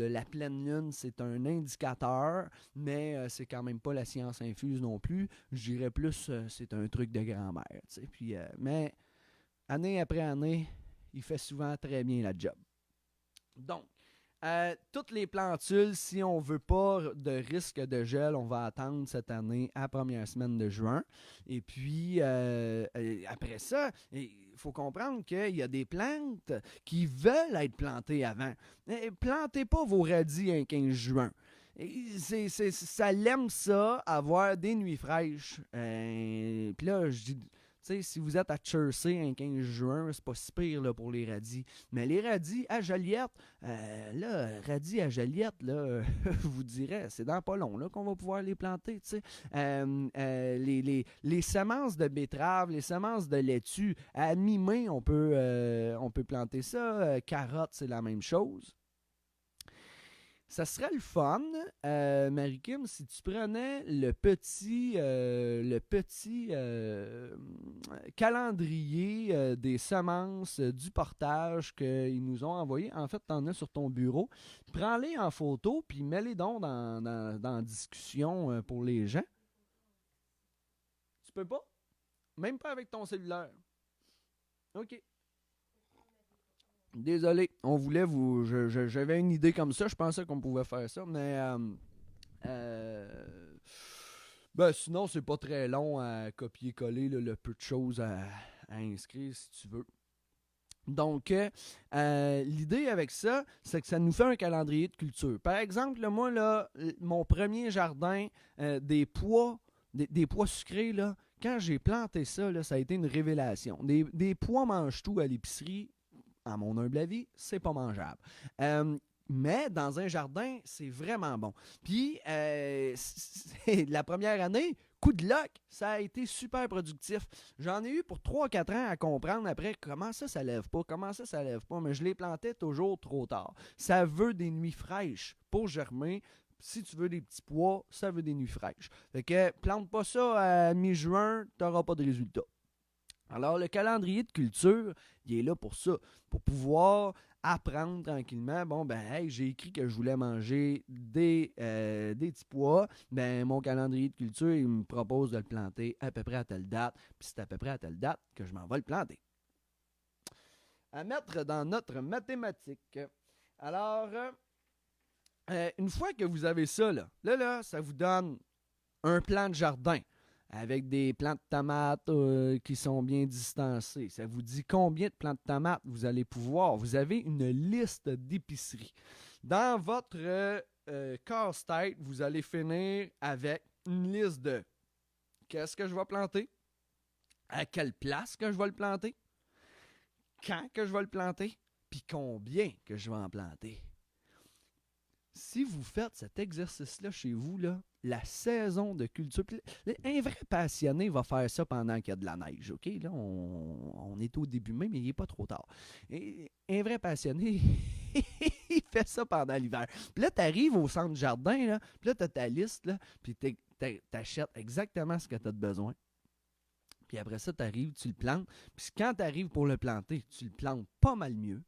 la pleine lune, c'est un indicateur, mais c'est quand même pas la science infuse non plus. Je dirais plus, c'est un truc de grand-mère. Puis, mais année après année, il fait souvent très bien la job. Donc, toutes les plantules, si on ne veut pas de risque de gel, on va attendre cette année à la première semaine de juin. Et puis, après ça, il faut comprendre qu'il y a des plantes qui veulent être plantées avant. Plantez pas vos radis un 15 juin. Ça l'aime ça, avoir des nuits fraîches. Puis là, je dis... T'sais, si vous êtes à Chersey un 15 juin, c'est pas si pire là, pour les radis. Mais les radis à Joliette, radis à Joliette, là, je vous dirais, c'est dans pas long là, qu'on va pouvoir les planter. Les semences de betterave, les semences de laitue, à mi-mai, on peut planter ça. Carottes, c'est la même chose. Ça serait le fun, Marie-Kim, si tu prenais le petit calendrier des semences du portage qu'ils nous ont envoyé. En fait, tu en as sur ton bureau. Prends-les en photo, puis mets-les donc dans la discussion pour les gens. Tu peux pas? Même pas avec ton cellulaire. OK. Désolé, on voulait vous... J'avais une idée comme ça, je pensais qu'on pouvait faire ça, mais... sinon, c'est pas très long à copier-coller le peu de choses à inscrire, si tu veux. Donc, l'idée avec ça, c'est que ça nous fait un calendrier de culture. Par exemple, là, moi, là, mon premier jardin, des pois sucrés, là, quand j'ai planté ça, là, ça a été une révélation. Des pois mange-tout à l'épicerie, à mon humble avis, c'est pas mangeable. Mais dans un jardin, c'est vraiment bon. Puis, la première année, coup de luck, ça a été super productif. J'en ai eu pour 3-4 ans à comprendre après comment ça lève pas, mais je les plantais toujours trop tard. Ça veut des nuits fraîches pour germer. Si tu veux des petits pois, ça veut des nuits fraîches. Fait que plante pas ça à mi-juin, t'auras pas de résultat. Alors, le calendrier de culture, il est là pour ça, pour pouvoir apprendre tranquillement. Bon, j'ai écrit que je voulais manger des petits pois. Mon calendrier de culture, il me propose de le planter à peu près à telle date, puis c'est à peu près à telle date que je m'en vais le planter. À mettre dans notre mathématique. Alors, une fois que vous avez ça, là, ça vous donne un plan de jardin avec des plants de tomates qui sont bien distancés. Ça vous dit combien de plants de tomates vous allez pouvoir. Vous avez une liste d'épicerie. Dans votre casse-tête, vous allez finir avec une liste de qu'est-ce que je vais planter, à quelle place que je vais le planter, quand que je vais le planter, puis combien que je vais en planter. si vous faites cet exercice-là chez vous, là, la saison de culture, un vrai passionné va faire ça pendant qu'il y a de la neige, OK? Là, on est au début même, mais il n'est pas trop tard. Et un vrai passionné, il fait ça pendant l'hiver. Puis là, tu arrives au centre jardin, là, puis là, tu as ta liste, là, puis tu achètes exactement ce que tu as besoin. Puis après ça, tu arrives, tu le plantes. Puis quand tu arrives pour le planter, tu le plantes pas mal mieux.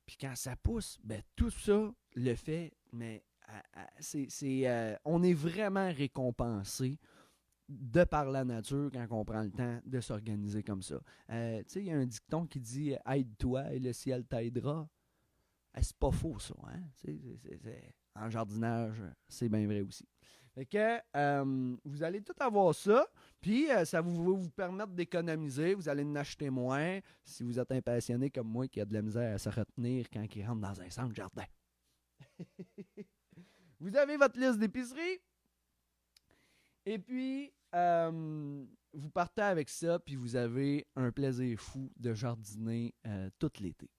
Puis quand ça pousse, ben tout ça le fait, mais on est vraiment récompensé de par la nature quand on prend le temps de s'organiser comme ça. Tu sais, il y a un dicton qui dit « Aide-toi et le ciel t'aidera ». C'est pas faux, ça. Hein? En jardinage, c'est bien vrai aussi. Fait que vous allez tout avoir ça, puis ça va vous permettre d'économiser. Vous allez en acheter moins si vous êtes un passionné comme moi qui a de la misère à se retenir quand il rentre dans un centre jardin. Vous avez votre liste d'épicerie. Et puis, vous partez avec ça, puis vous avez un plaisir fou de jardiner tout l'été.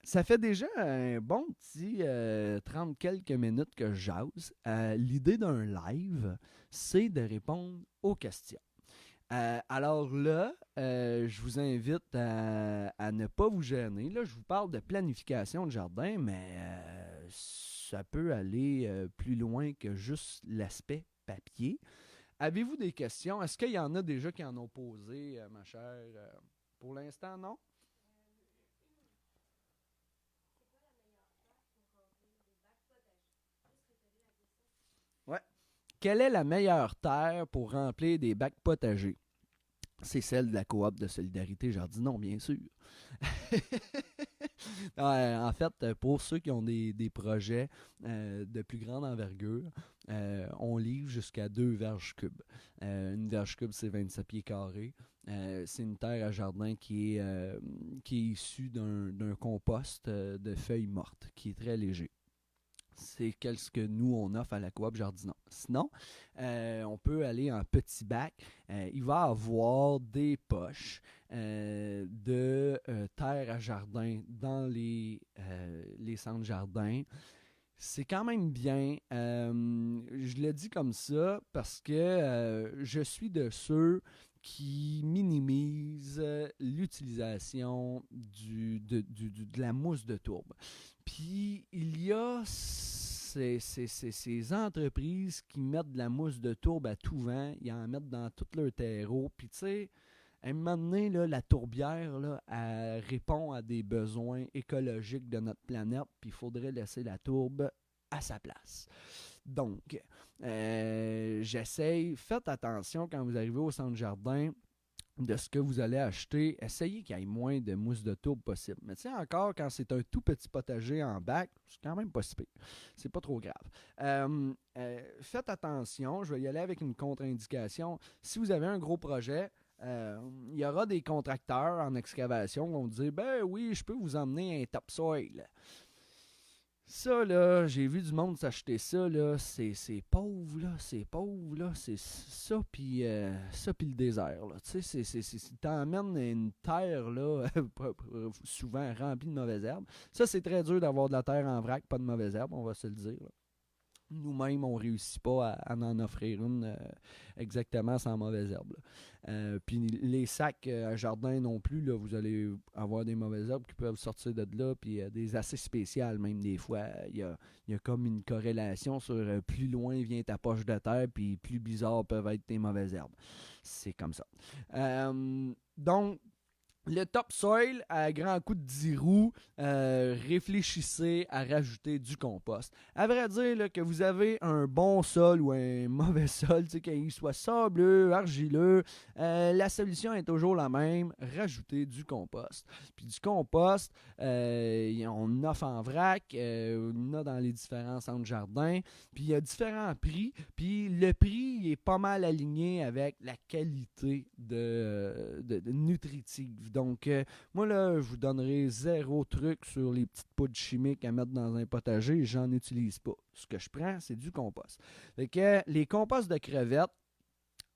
Ça fait déjà un bon petit 30 quelques minutes que je jase. L'idée d'un live, c'est de répondre aux questions. Alors là, je vous invite à ne pas vous gêner. Là, je vous parle de planification de jardin, mais ça peut aller plus loin que juste l'aspect papier. Avez-vous des questions? Est-ce qu'il y en a déjà qui en ont posé, ma chère? Pour l'instant, non? Ouais. Quelle est la meilleure terre pour remplir des bacs potagers? C'est celle de la coop de solidarité Jardinon, bien sûr. En fait, pour ceux qui ont des projets de plus grande envergure, on livre jusqu'à 2 verges cubes. Une verge cube, c'est 27 pieds carrés. C'est une terre à jardin qui est issue d'un compost de feuilles mortes, qui est très léger. C'est ce que nous, on offre à la coop Jardinon. Sinon, on peut aller en petit bac. Il va y avoir des poches de terre à jardin dans les centres jardins. C'est quand même bien. Je le dis comme ça parce que je suis de ceux qui minimisent l'utilisation de la mousse de tourbe. Puis, il y a ces entreprises qui mettent de la mousse de tourbe à tout vent. Ils en mettent dans tout leur terreau. Puis, tu sais, à un moment donné, là, la tourbière, là, elle répond à des besoins écologiques de notre planète. Puis, il faudrait laisser la tourbe à sa place. Donc, j'essaye. Faites attention quand vous arrivez au centre jardin de ce que vous allez acheter, essayez qu'il y ait moins de mousse de tourbe possible. Mais tu sais, encore, quand c'est un tout petit potager en bac, c'est quand même pas si pire. C'est pas trop grave. Faites attention, je vais y aller avec une contre-indication. Si vous avez un gros projet, il y aura des contracteurs en excavation qui vont vous dire « Ben oui, je peux vous emmener un topsoil. » Ça, là, j'ai vu du monde s'acheter ça, là, c'est pauvre, là, c'est pauvre, là, c'est ça, puis le désert, là, tu sais, t'emmènes une terre, là, souvent remplie de mauvaises herbes. Ça, c'est très dur d'avoir de la terre en vrac, pas de mauvaises herbes, on va se le dire, là. Nous-mêmes, on ne réussit pas à en offrir une exactement sans mauvaises herbes. Puis les sacs à jardin non plus, là, vous allez avoir des mauvaises herbes qui peuvent sortir de là, puis des assez spéciales même des fois. Il y a comme une corrélation sur plus loin vient ta poche de terre, puis plus bizarre peuvent être tes mauvaises herbes. C'est comme ça. Donc, le topsoil, à grand coup de 10 roues, réfléchissez à rajouter du compost. À vrai dire, là, que vous avez un bon sol ou un mauvais sol, qu'il soit sableux, argileux, la solution est toujours la même, rajouter du compost. Puis du compost, on offre en vrac, on a dans les différents centres jardins, puis il y a différents prix, puis le prix est pas mal aligné avec la qualité de nutritive. Donc, moi, là, je vous donnerai 0 truc sur les petites poudres chimiques à mettre dans un potager. J'en utilise pas. Ce que je prends, c'est du compost. Fait que les composts de crevettes,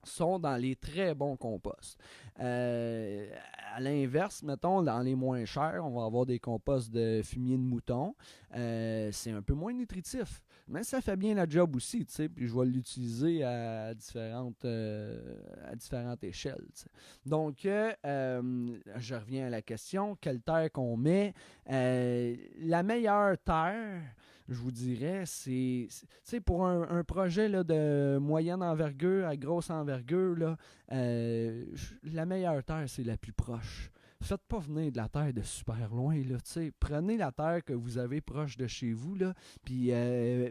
sont dans les très bons composts. À l'inverse, mettons, dans les moins chers, on va avoir des composts de fumier de mouton. C'est un peu moins nutritif, mais ça fait bien la job aussi, tu sais, puis je vais l'utiliser à différentes échelles, t'sais. Donc, je reviens à la question, quelle terre qu'on met? La meilleure terre, je vous dirais, c'est pour un projet là, de moyenne envergure à grosse envergure, là, la meilleure terre, c'est la plus proche. Faites pas venir de la terre de super loin, là, prenez la terre que vous avez proche de chez vous, là, puis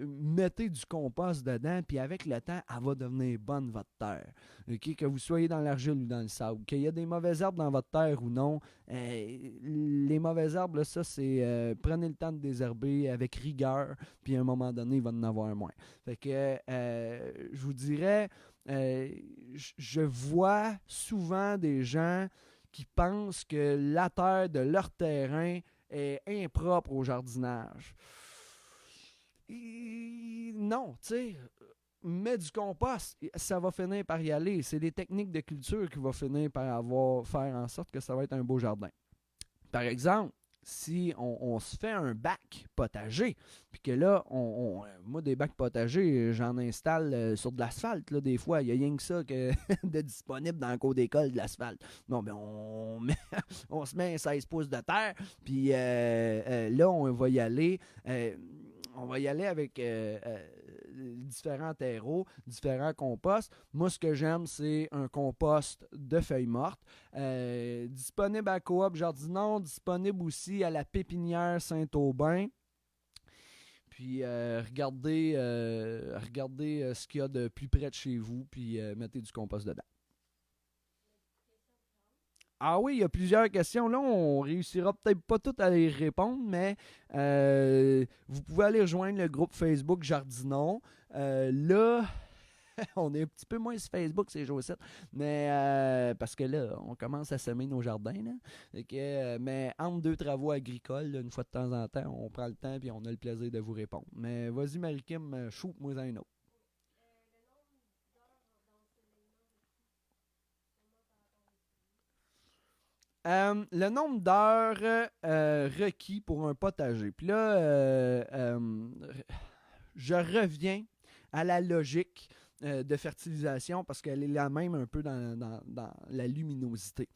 mettez du compost dedans, puis avec le temps, elle va devenir bonne, votre terre. Okay? Que vous soyez dans l'argile ou dans le sable, qu'il y a des mauvaises herbes dans votre terre ou non, les mauvaises herbes, là, ça, c'est prenez le temps de désherber avec rigueur, puis à un moment donné, il va en avoir moins. Fait que je vous dirais, je vois souvent des gens qui pensent que la terre de leur terrain est impropre au jardinage. Non, tu sais, mets du compost, ça va finir par y aller. C'est des techniques de culture qui vont finir par faire en sorte que ça va être un beau jardin. Par exemple, si on se fait un bac potager, puis que là, moi, des bacs potagers, j'en installe sur de l'asphalte, là, des fois. Il y a rien que ça de disponible dans le cours d'école de l'asphalte. Non, mais on se met un 16 pouces de terre, puis là, on va y aller. On va y aller avec différents terreaux, différents composts. Moi, ce que j'aime, c'est un compost de feuilles mortes. Disponible à Coop Jardinon, disponible aussi à la pépinière Saint-Aubin. Puis regardez ce qu'il y a de plus près de chez vous, puis mettez du compost dedans. Ah oui, il y a plusieurs questions. Là, on réussira peut-être pas toutes à les répondre, mais vous pouvez aller rejoindre le groupe Facebook Jardinon. Là, on est un petit peu moins sur Facebook ces jours-ci, mais parce que là, on commence à semer nos jardins. Là. Mais entre deux travaux agricoles, là, une fois de temps en temps, on prend le temps et on a le plaisir de vous répondre. Mais vas-y, Marie-Kim, shoot-moi un autre. Le nombre d'heures requis pour un potager. Puis là, je reviens à la logique de fertilisation parce qu'elle est la même un peu dans la luminosité.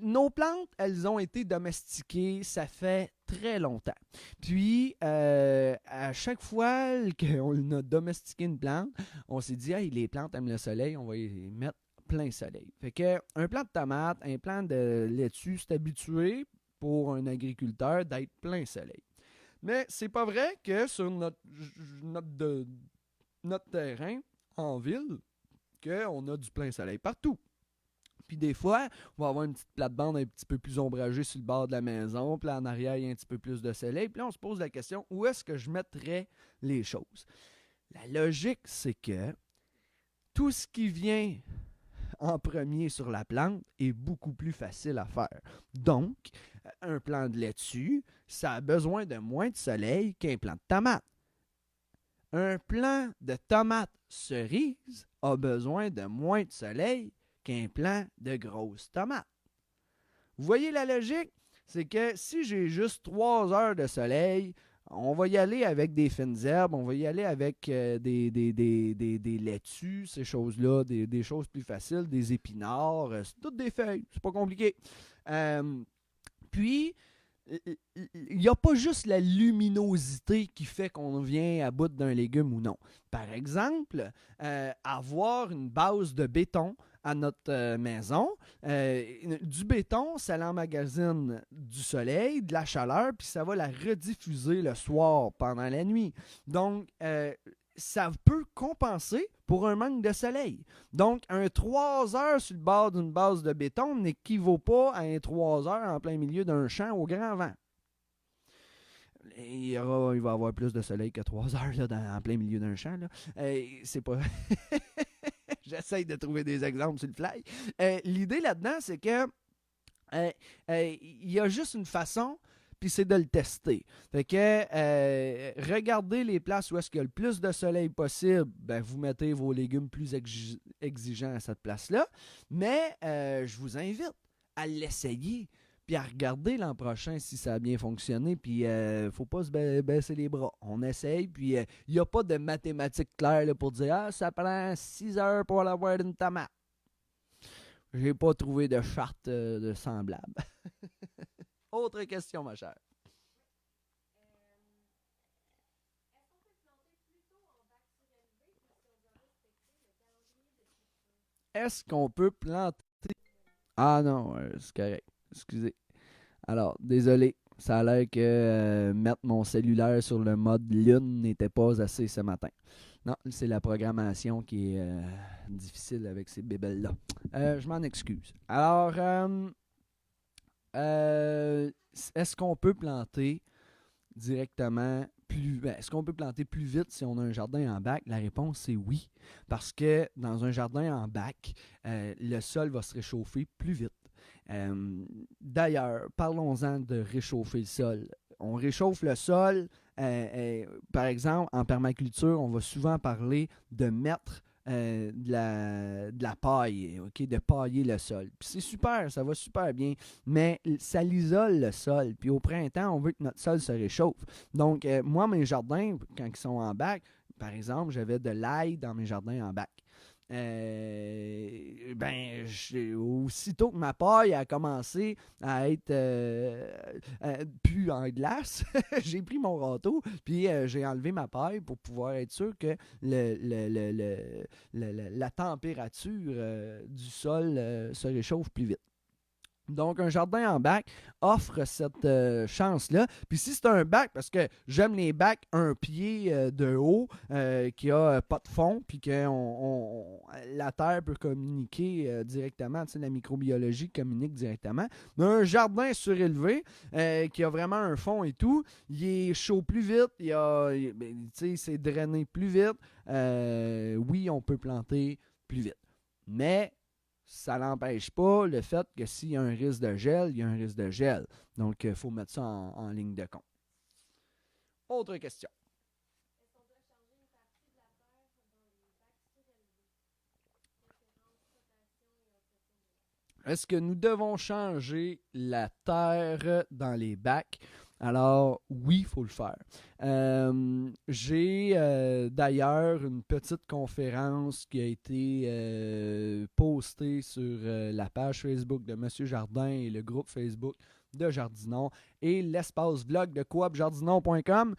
Nos plantes, elles ont été domestiquées, ça fait très longtemps. Puis, à chaque fois qu'on a domestiqué une plante, on s'est dit, hey, les plantes aiment le soleil, on va y mettre plein soleil. Fait que un plant de tomate, un plant de laitue, c'est habitué pour un agriculteur d'être plein soleil. Mais c'est pas vrai que sur notre terrain en ville, qu'on a du plein soleil partout. Puis des fois, on va avoir une petite plate-bande un petit peu plus ombragée sur le bord de la maison, puis là, en arrière, il y a un petit peu plus de soleil. Puis là, on se pose la question, où est-ce que je mettrais les choses? La logique, c'est que tout ce qui vient en premier sur la plante est beaucoup plus facile à faire. Donc, un plant de laitue, ça a besoin de moins de soleil qu'un plant de tomate. Un plant de tomate cerise a besoin de moins de soleil qu'un plant de grosses tomates. Vous voyez la logique? C'est que si j'ai juste 3 heures de soleil, on va y aller avec des fines herbes, on va y aller avec des laitues, ces choses-là, des choses plus faciles, des épinards, c'est toutes des feuilles, c'est pas compliqué. Puis, il n'y a pas juste la luminosité qui fait qu'on vient à bout d'un légume ou non. Par exemple, avoir une base de béton à notre maison. Du béton, ça l'emmagasine du soleil, de la chaleur, puis ça va la rediffuser le soir pendant la nuit. Donc, ça peut compenser pour un manque de soleil. Donc, un 3 heures sur le bord d'une base de béton n'équivaut pas à un 3 heures en plein milieu d'un champ au grand vent. Il va y avoir plus de soleil que 3 heures là, en plein milieu d'un champ. Là. C'est pas... J'essaye de trouver des exemples sur le fly. L'idée là-dedans, c'est que il y a juste une façon, puis c'est de le tester. Fait que regardez les places où est-ce qu'il y a le plus de soleil possible, ben vous mettez vos légumes plus exigeants à cette place-là. Mais je vous invite à l'essayer, puis à regarder l'an prochain si ça a bien fonctionné, puis il ne faut pas se baisser les bras. On essaye, puis il n'y a pas de mathématiques claires là, pour dire « Ah, ça prend 6 heures pour avoir une tomate. » J'ai pas trouvé de charte de semblable. Autre question, ma chère. Est-ce qu'on peut planter... Ah non, c'est correct. Excusez. Alors, désolé. Ça a l'air que mettre mon cellulaire sur le mode lune n'était pas assez ce matin. Non, c'est la programmation qui est difficile avec ces bébelles-là. Je m'en excuse. Alors, est-ce qu'on peut planter directement est-ce qu'on peut planter plus vite si on a un jardin en bac? La réponse c'est oui. Parce que dans un jardin en bac, le sol va se réchauffer plus vite. D'ailleurs, parlons-en de réchauffer le sol. On réchauffe le sol, par exemple, en permaculture, on va souvent parler de mettre de la paille, okay, de pailler le sol. Puis c'est super, ça va super bien, mais ça l'isole le sol. Puis au printemps, on veut que notre sol se réchauffe. Donc, moi, mes jardins, quand ils sont en bac, par exemple, j'avais de l'ail dans mes jardins en bac. Aussitôt que ma paille a commencé à être plus en glace, j'ai pris mon râteau puis j'ai enlevé ma paille pour pouvoir être sûr que la température du sol se réchauffe plus vite. Donc, un jardin en bac offre cette chance-là. Puis si c'est un bac, parce que j'aime les bacs un pied de haut, qui a pas de fond, puis que la terre peut communiquer directement, tu sais, la microbiologie communique directement. Mais un jardin surélevé, qui a vraiment un fond et tout, il est chaud plus vite, tu sais, c'est drainé plus vite. Oui, on peut planter plus vite. Mais ça n'empêche pas le fait que s'il y a un risque de gel, il y a un risque de gel. Donc, il faut mettre ça en ligne de compte. Autre question. Est-ce que nous devons changer la terre dans les bacs? Alors, oui, il faut le faire. J'ai d'ailleurs une petite conférence qui a été postée sur la page Facebook de Monsieur Jardin et le groupe Facebook de Jardinon et l'espace blog de coopjardinon.com.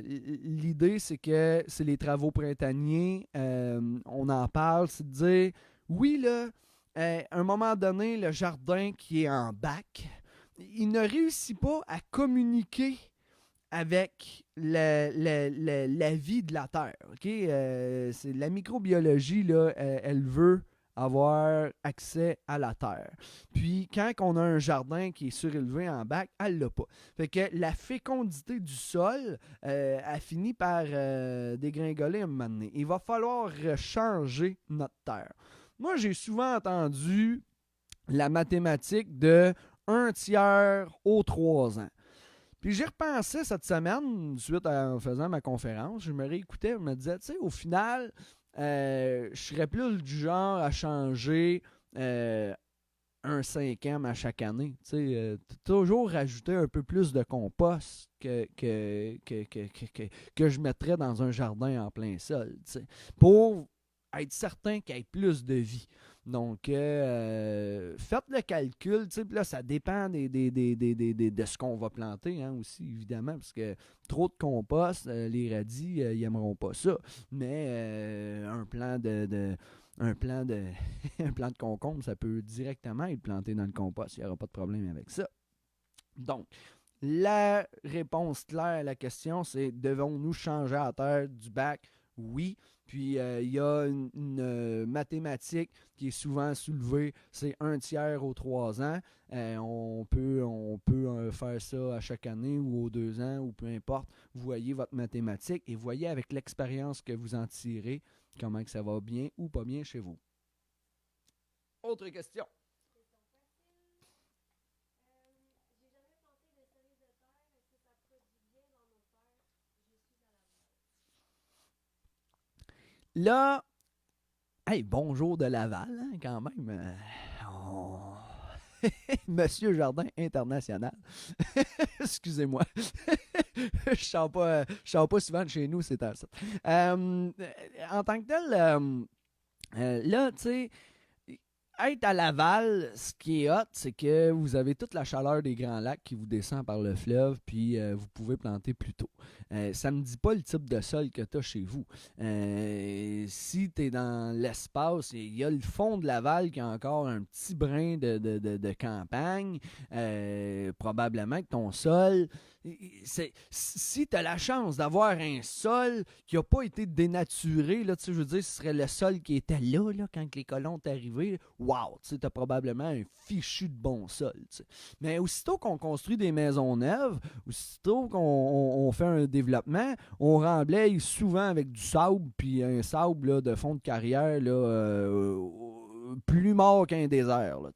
L'idée, c'est que c'est les travaux printaniers. On en parle, c'est de dire, oui, là, à un moment donné, le jardin qui est en bac, il ne réussit pas à communiquer avec la vie de la Terre. Okay? C'est la microbiologie, là, elle veut avoir accès à la terre. Puis, quand on a un jardin qui est surélevé en bac, elle l'a pas. Fait que la fécondité du sol a fini par dégringoler un moment donné. Il va falloir changer notre terre. Moi, j'ai souvent entendu la mathématique de 1/3 aux 3 ans. Puis j'y repensais cette semaine, suite en faisant ma conférence, je me réécoutais, je me disais, tu sais, au final, je serais plus du genre à changer un 5e à chaque année. Tu sais, toujours rajouter un peu plus de compost que je mettrais dans un jardin en plein sol, tu sais, pour être certain qu'il y ait plus de vie. Donc, faites le calcul, là, ça dépend de ce qu'on va planter, hein, aussi, évidemment, parce que trop de compost, les radis, ils n'aimeront pas ça. Mais un plant de concombre, ça peut directement être planté dans le compost. Il n'y aura pas de problème avec ça. Donc, la réponse claire à la question, c'est devons-nous changer la terre du bac? Oui. Puis, il y a une mathématique qui est souvent soulevée, c'est 1/3 aux 3 ans. On peut faire ça à chaque année ou aux 2 ans, ou peu importe. Vous voyez votre mathématique et voyez avec l'expérience que vous en tirez comment que ça va bien ou pas bien chez vous. Autre question. Là, hey, bonjour de Laval, hein, quand même. Monsieur Jardin International. Excusez-moi. Je sors pas souvent de chez nous, c'est ça. En tant que tel, là, tu sais, être à Laval, ce qui est hot, c'est que vous avez toute la chaleur des Grands Lacs qui vous descend par le fleuve, puis vous pouvez planter plus tôt. Ça ne me dit pas le type de sol que tu as chez vous. Si tu es dans l'espace, il y a le fond de Laval qui a encore un petit brin de campagne. Probablement que ton sol... Si tu as la chance d'avoir un sol qui n'a pas été dénaturé, là, je veux dire, ce serait le sol qui était là quand les colons sont arrivés. Wow, tu as probablement un fichu de bon sol. T'sais. Mais aussitôt qu'on construit des maisons neuves, aussitôt qu'on fait un développement, on remblaye souvent avec du sable, puis un sable là, de fond de carrière là, plus mort qu'un désert. Là,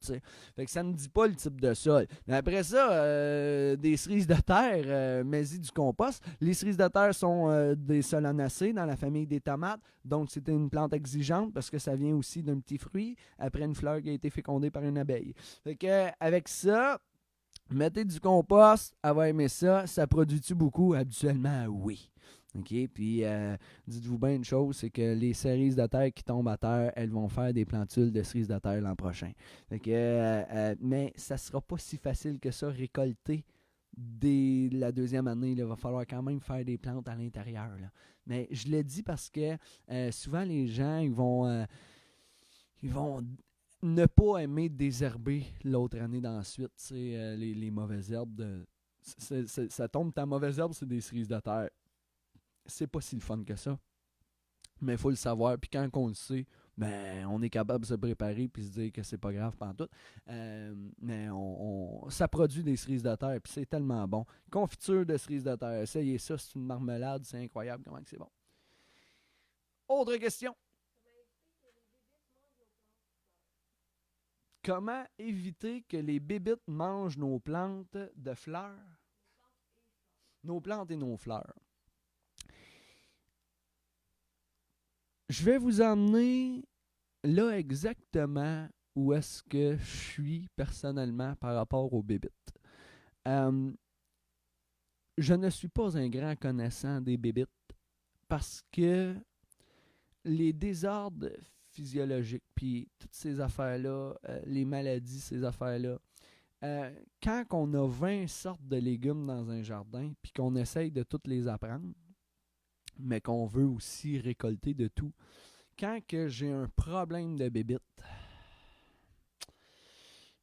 fait que ça ne dit pas le type de sol. Mais après ça, des cerises de terre, mets-y du compost. Les cerises de terre sont des solanacées dans la famille des tomates. Donc, c'est une plante exigeante parce que ça vient aussi d'un petit fruit après une fleur qui a été fécondée par une abeille. Fait que, avec ça, mettez du compost, elle va aimer ça. Ça produit-tu beaucoup? Habituellement, oui. OK? Puis, dites-vous bien une chose, c'est que les cerises de terre qui tombent à terre, elles vont faire des plantules de cerises de terre l'an prochain. Fait que, mais ça sera pas si facile que ça, récolter dès la deuxième année. Il va falloir quand même faire des plantes à l'intérieur. Là. Mais je le dis parce que souvent, les gens, ils vont ne pas aimer désherber l'autre année d'ensuite. Les mauvaises herbes. Ça tombe, ta mauvaise herbe, c'est des cerises de terre. C'est pas si le fun que ça. Mais il faut le savoir. Puis quand on le sait, ben, on est capable de se préparer puis se dire que c'est pas grave pantoute. Mais ça produit des cerises de terre puis c'est tellement bon. Confiture de cerises de terre. Essayez ça, c'est une marmelade. C'est incroyable comment c'est bon. Autre question. Comment éviter que les bébites mangent nos plantes de fleurs? Nos plantes et nos fleurs. Je vais vous emmener là exactement où est-ce que je suis personnellement par rapport aux bébites. Je ne suis pas un grand connaissant des bébites parce que les désordres physiologiques, puis toutes ces affaires-là, les maladies, ces affaires-là, quand on a 20 sortes de légumes dans un jardin, puis qu'on essaye de toutes les apprendre, mais qu'on veut aussi récolter de tout. Quand que j'ai un problème de bébite,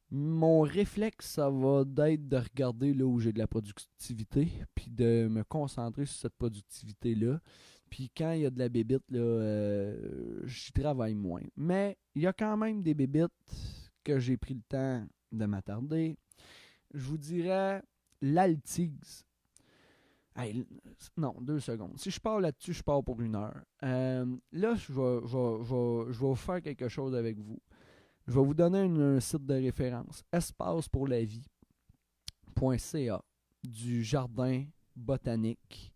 mon réflexe, ça va être de regarder là où j'ai de la productivité, puis de me concentrer sur cette productivité-là. Puis quand il y a de la bébite, là, j'y travaille moins. Mais il y a quand même des bébites que j'ai pris le temps de m'attarder. Je vous dirais l'altix. Hey, non, 2 secondes. Si je pars là-dessus, je pars pour 1 heure. Là, je vais vous faire quelque chose avec vous. Je vais vous donner un site de référence. espacepourlavie.ca du jardin botanique.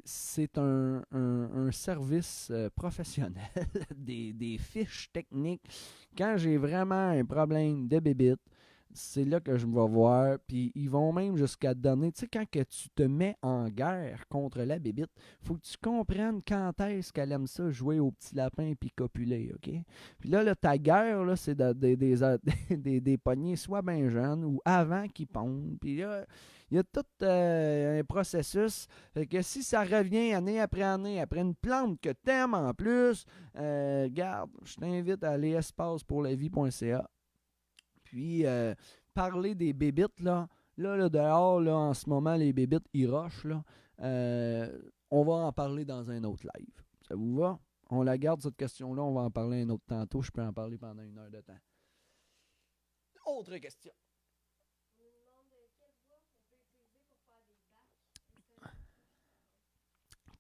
C'est un service professionnel des fiches techniques. Quand j'ai vraiment un problème de bébite, c'est là que je vais voir. Puis ils vont même jusqu'à te donner, tu sais, quand que tu te mets en guerre contre la bébite, faut que tu comprennes quand est-ce qu'elle aime ça, jouer au petit lapin puis copuler, OK? Puis là ta guerre, là, c'est des poignées soit bien jeunes ou avant qu'ils pondent. Puis là, il y a tout un processus. Fait que si ça revient année, après une plante que t'aimes en plus, garde, je t'invite à aller espacepourlavie.ca. Puis, parler des bébites, là, dehors, là, en ce moment, les bébites, ils rushent, là. On va en parler dans un autre live. Ça vous va? On la garde, cette question-là. On va en parler un autre tantôt. Je peux en parler pendant 1 heure de temps. Autre question.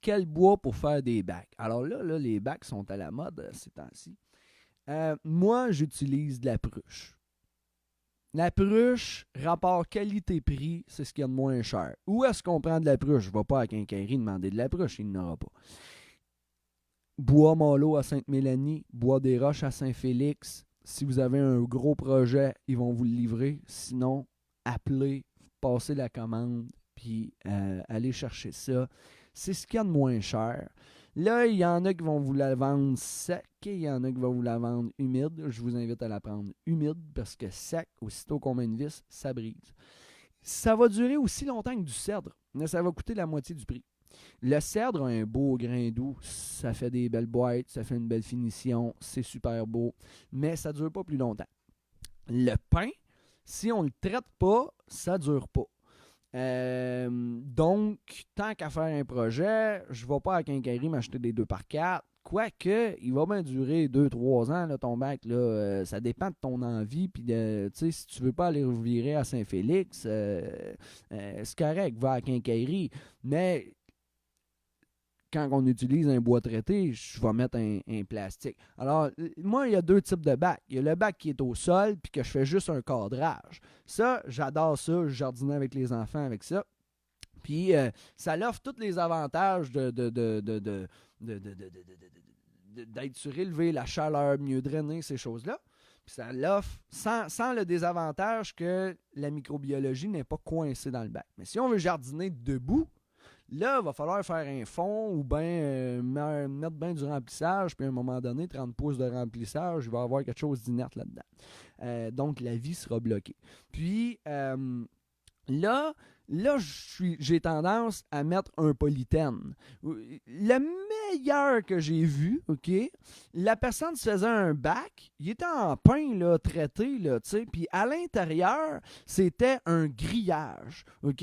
Quel bois pour faire des bacs? Alors là, les bacs sont à la mode ces temps-ci. Moi, j'utilise de la pruche. La pruche, rapport qualité-prix, c'est ce qu'il y a de moins cher. Où est-ce qu'on prend de la pruche? Je ne vais pas à Quincaillerie demander de la pruche, il n'en aura pas. Bois Malo à Sainte-Mélanie, Bois des Roches à Saint-Félix. Si vous avez un gros projet, ils vont vous le livrer. Sinon, appelez, passez la commande, puis allez chercher ça. C'est ce qu'il y a de moins cher. Là, il y en a qui vont vous la vendre sec, il y en a qui vont vous la vendre humide. Je vous invite à la prendre humide parce que sec, aussitôt qu'on met une vis, ça brise. Ça va durer aussi longtemps que du cèdre, mais ça va coûter la moitié du prix. Le cèdre a un beau grain doux, ça fait des belles boîtes, ça fait une belle finition, c'est super beau, mais ça ne dure pas plus longtemps. Le pin, si on ne le traite pas, ça ne dure pas. Donc, tant qu'à faire un projet, je ne vais pas à la quincaillerie m'acheter des 2x4. Quoique, il va bien durer 2-3 ans, là, ton bac. Là, ça dépend de ton envie. Puis, si tu ne veux pas aller revirer à Saint-Félix, c'est correct, va à la quincaillerie. Mais quand on utilise un bois traité, je vais mettre un plastique. Alors, moi, il y a 2 types de bacs. Il y a le bac qui est au sol, puis que je fais juste un cadrage. Ça, j'adore ça. Je jardinais avec les enfants avec ça. Puis, ça offre tous les avantages d'être surélevé, la chaleur, mieux drainer, ces choses-là. Puis, ça l'offre sans le désavantage que la microbiologie n'est pas coincée dans le bac. Mais si on veut jardiner debout, là, il va falloir faire un fond ou bien mettre bien du remplissage, puis à un moment donné, 30 pouces de remplissage, il va y avoir quelque chose d'inerte là-dedans. Donc, la vie sera bloquée. Puis, là j'ai tendance à mettre un polythène. Le meilleur que j'ai vu, OK, la personne se faisait un bac, il était en pain là, traité, là, puis à l'intérieur, c'était un grillage, OK,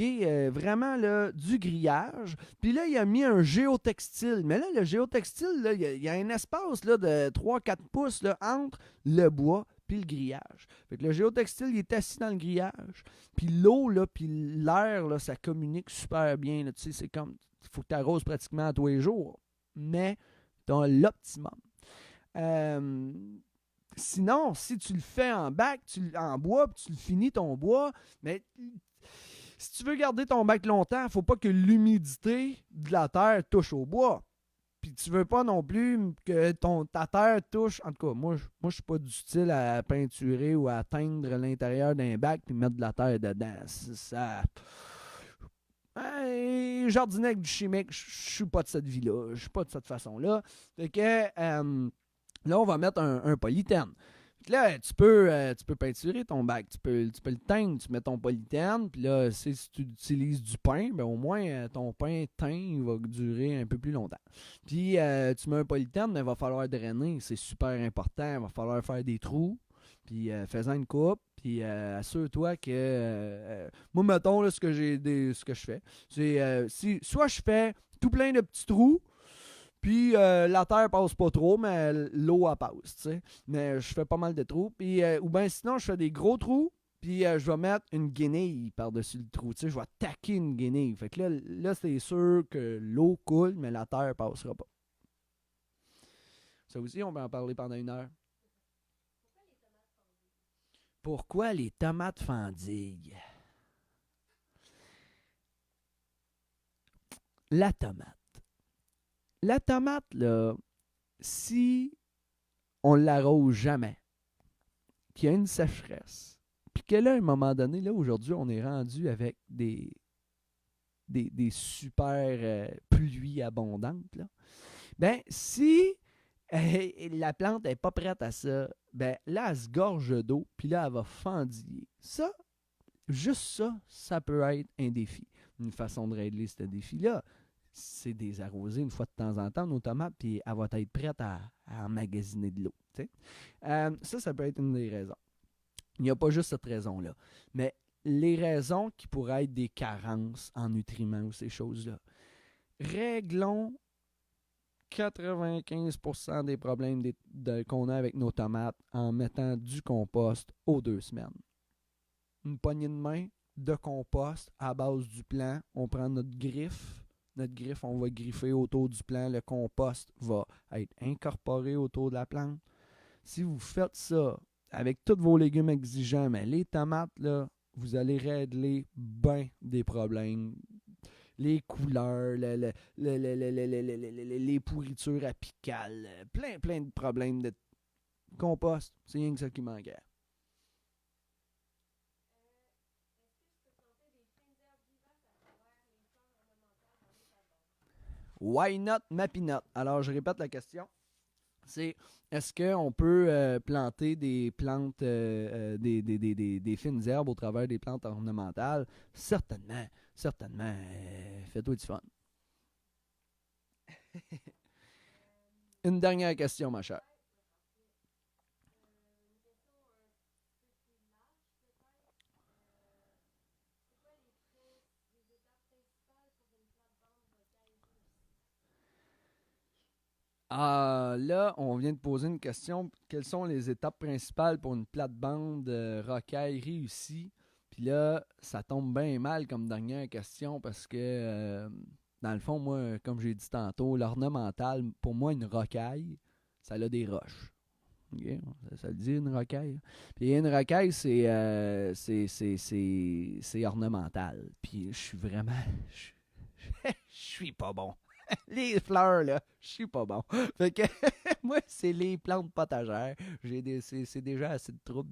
vraiment là, du grillage. Puis là, il a mis un géotextile. Mais là, le géotextile, là, il y a un espace là, de 3-4 pouces là, entre le bois puis le grillage. Fait que le géotextile, il est assis dans le grillage. Puis l'eau, là, puis l'air, là, ça communique super bien. Là, c'est comme, il faut que tu arroses pratiquement à tous les jours. Mais dans l'optimum. Sinon, si tu le fais en bac, en bois, puis tu le finis ton bois, mais si tu veux garder ton bac longtemps, il ne faut pas que l'humidité de la terre touche au bois. Puis tu veux pas non plus que ta terre touche. En tout cas, moi je suis pas du style à peinturer ou à teindre l'intérieur d'un bac puis mettre de la terre dedans. Ça. Jardiner avec du chimique, je suis pas de cette vie-là. Je suis pas de cette façon-là. Fait que là, on va mettre un polythène. Là, tu peux peinturer ton bac, tu peux le teindre, tu mets ton polythène, puis là, si tu utilises du pain, ben au moins ton pain teint va durer un peu plus longtemps. Puis tu mets un polythène, mais il va falloir drainer, c'est super important, il va falloir faire des trous, puis fais-en une coupe, puis assure-toi que... moi, mettons, là, ce que je fais, c'est soit je fais tout plein de petits trous, puis la terre passe pas trop, mais l'eau elle passe, tu sais. Mais je fais pas mal de trous. Puis, ou bien sinon, je fais des gros trous, puis je vais mettre une guenille par-dessus le trou. Tu sais, je vais taquer une guenille. Fait que là c'est sûr que l'eau coule, mais la terre passera pas. Ça aussi, on peut en parler pendant 1 heure. Pourquoi les tomates fendilles? La tomate. La tomate, là, si on l'arrose jamais, qu'il y a une sécheresse, puis que là, à un moment donné, là, aujourd'hui, on est rendu avec des super pluies abondantes, là. Ben, si la plante n'est pas prête à ça, ben là, elle se gorge d'eau, puis là, elle va fendiller. Ça, juste ça, ça peut être un défi. Une façon de régler ce défi-là, c'est des arroser une fois de temps en temps nos tomates, puis elle va être prête à emmagasiner de l'eau. Ça peut être une des raisons. Il n'y a pas juste cette raison-là. Mais les raisons qui pourraient être des carences en nutriments ou ces choses-là. Réglons 95% des problèmes qu'on a avec nos tomates en mettant du compost aux 2 semaines. Une poignée de main de compost à base du plant. On prend notre griffe, on va griffer autour du plant. Le compost va être incorporé autour de la plante. Si vous faites ça avec tous vos légumes exigeants, mais les tomates, là, vous allez régler bien des problèmes. les couleurs, les pourritures apicales, plein de problèmes de compost. C'est rien que ça qui manquait. Why not ma peanut? Alors, je répète la question. C'est, est-ce qu'on peut planter des plantes, des fines herbes au travers des plantes ornementales? Certainement. Fais-toi du fun. Une dernière question, ma chère. Ah, là, on vient de poser une question. Quelles sont les étapes principales pour une plate-bande rocaille réussie? Puis là, ça tombe bien mal comme dernière question parce que, dans le fond, moi, comme j'ai dit tantôt, l'ornemental, pour moi, une rocaille, ça a des roches. Okay? Ça le dit, une rocaille. Puis une rocaille, c'est ornemental. Puis je suis vraiment... Je suis pas bon. Les fleurs, là, je suis pas bon. Fait que moi, c'est les plantes potagères. C'est déjà assez de trouble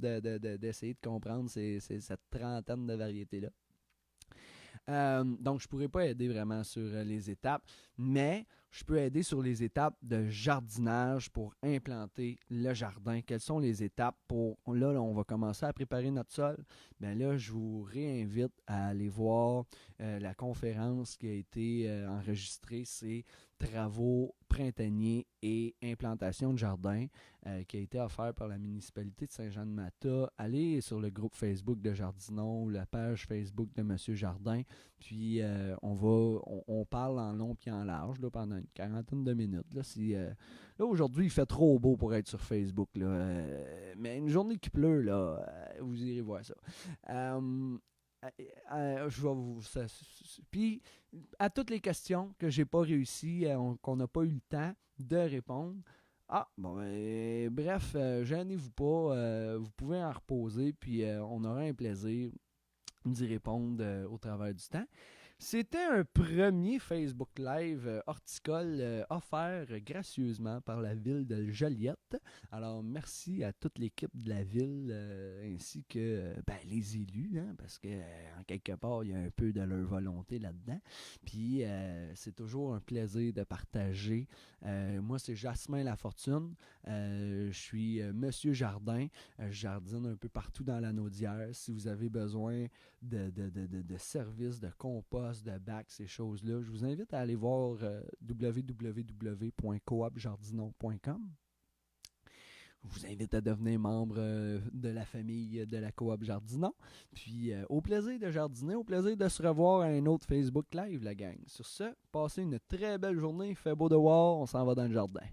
d'essayer de comprendre cette trentaine de variétés-là. Donc, je ne pourrais pas aider vraiment sur les étapes, mais je peux aider sur les étapes de jardinage pour implanter le jardin. Quelles sont les étapes pour... Là, on va commencer à préparer notre sol. Bien là, je vous réinvite à aller voir la conférence qui a été enregistrée. C'est travaux printaniers et implantation de jardin qui a été offert par la municipalité de Saint-Jean-de-Mata. Allez sur le groupe Facebook de Jardinon ou la page Facebook de Monsieur Jardin. Puis on parle en long et en large là, pendant une quarantaine de minutes. Là, là aujourd'hui, il fait trop beau pour être sur Facebook. Là, mais une journée qui pleut, là, vous irez voir ça. Je vais vous. Puis, à toutes les questions que j'ai pas réussi, qu'on n'a pas eu le temps de répondre. Ah, bon, bref, gênez-vous pas. Vous pouvez en reposer, puis on aura un plaisir d'y répondre au travers du temps. C'était un premier Facebook Live horticole offert gracieusement par la ville de Joliette. Alors, merci à toute l'équipe de la ville ainsi que les élus, hein, parce que en quelque part, il y a un peu de leur volonté là-dedans. Puis, c'est toujours un plaisir de partager. Moi, c'est Jasmin Lafortune. Je suis Monsieur Jardin. Je jardine un peu partout dans la Naudière. Si vous avez besoin de services, de compost, de bac, ces choses-là, je vous invite à aller voir www.coopjardinon.com. Je vous invite à devenir membre de la famille de la Coop Jardinon. Puis au plaisir de jardiner, au plaisir de se revoir à un autre Facebook Live, la gang. Sur ce, passez une très belle journée, il fait beau dehors, on s'en va dans le jardin.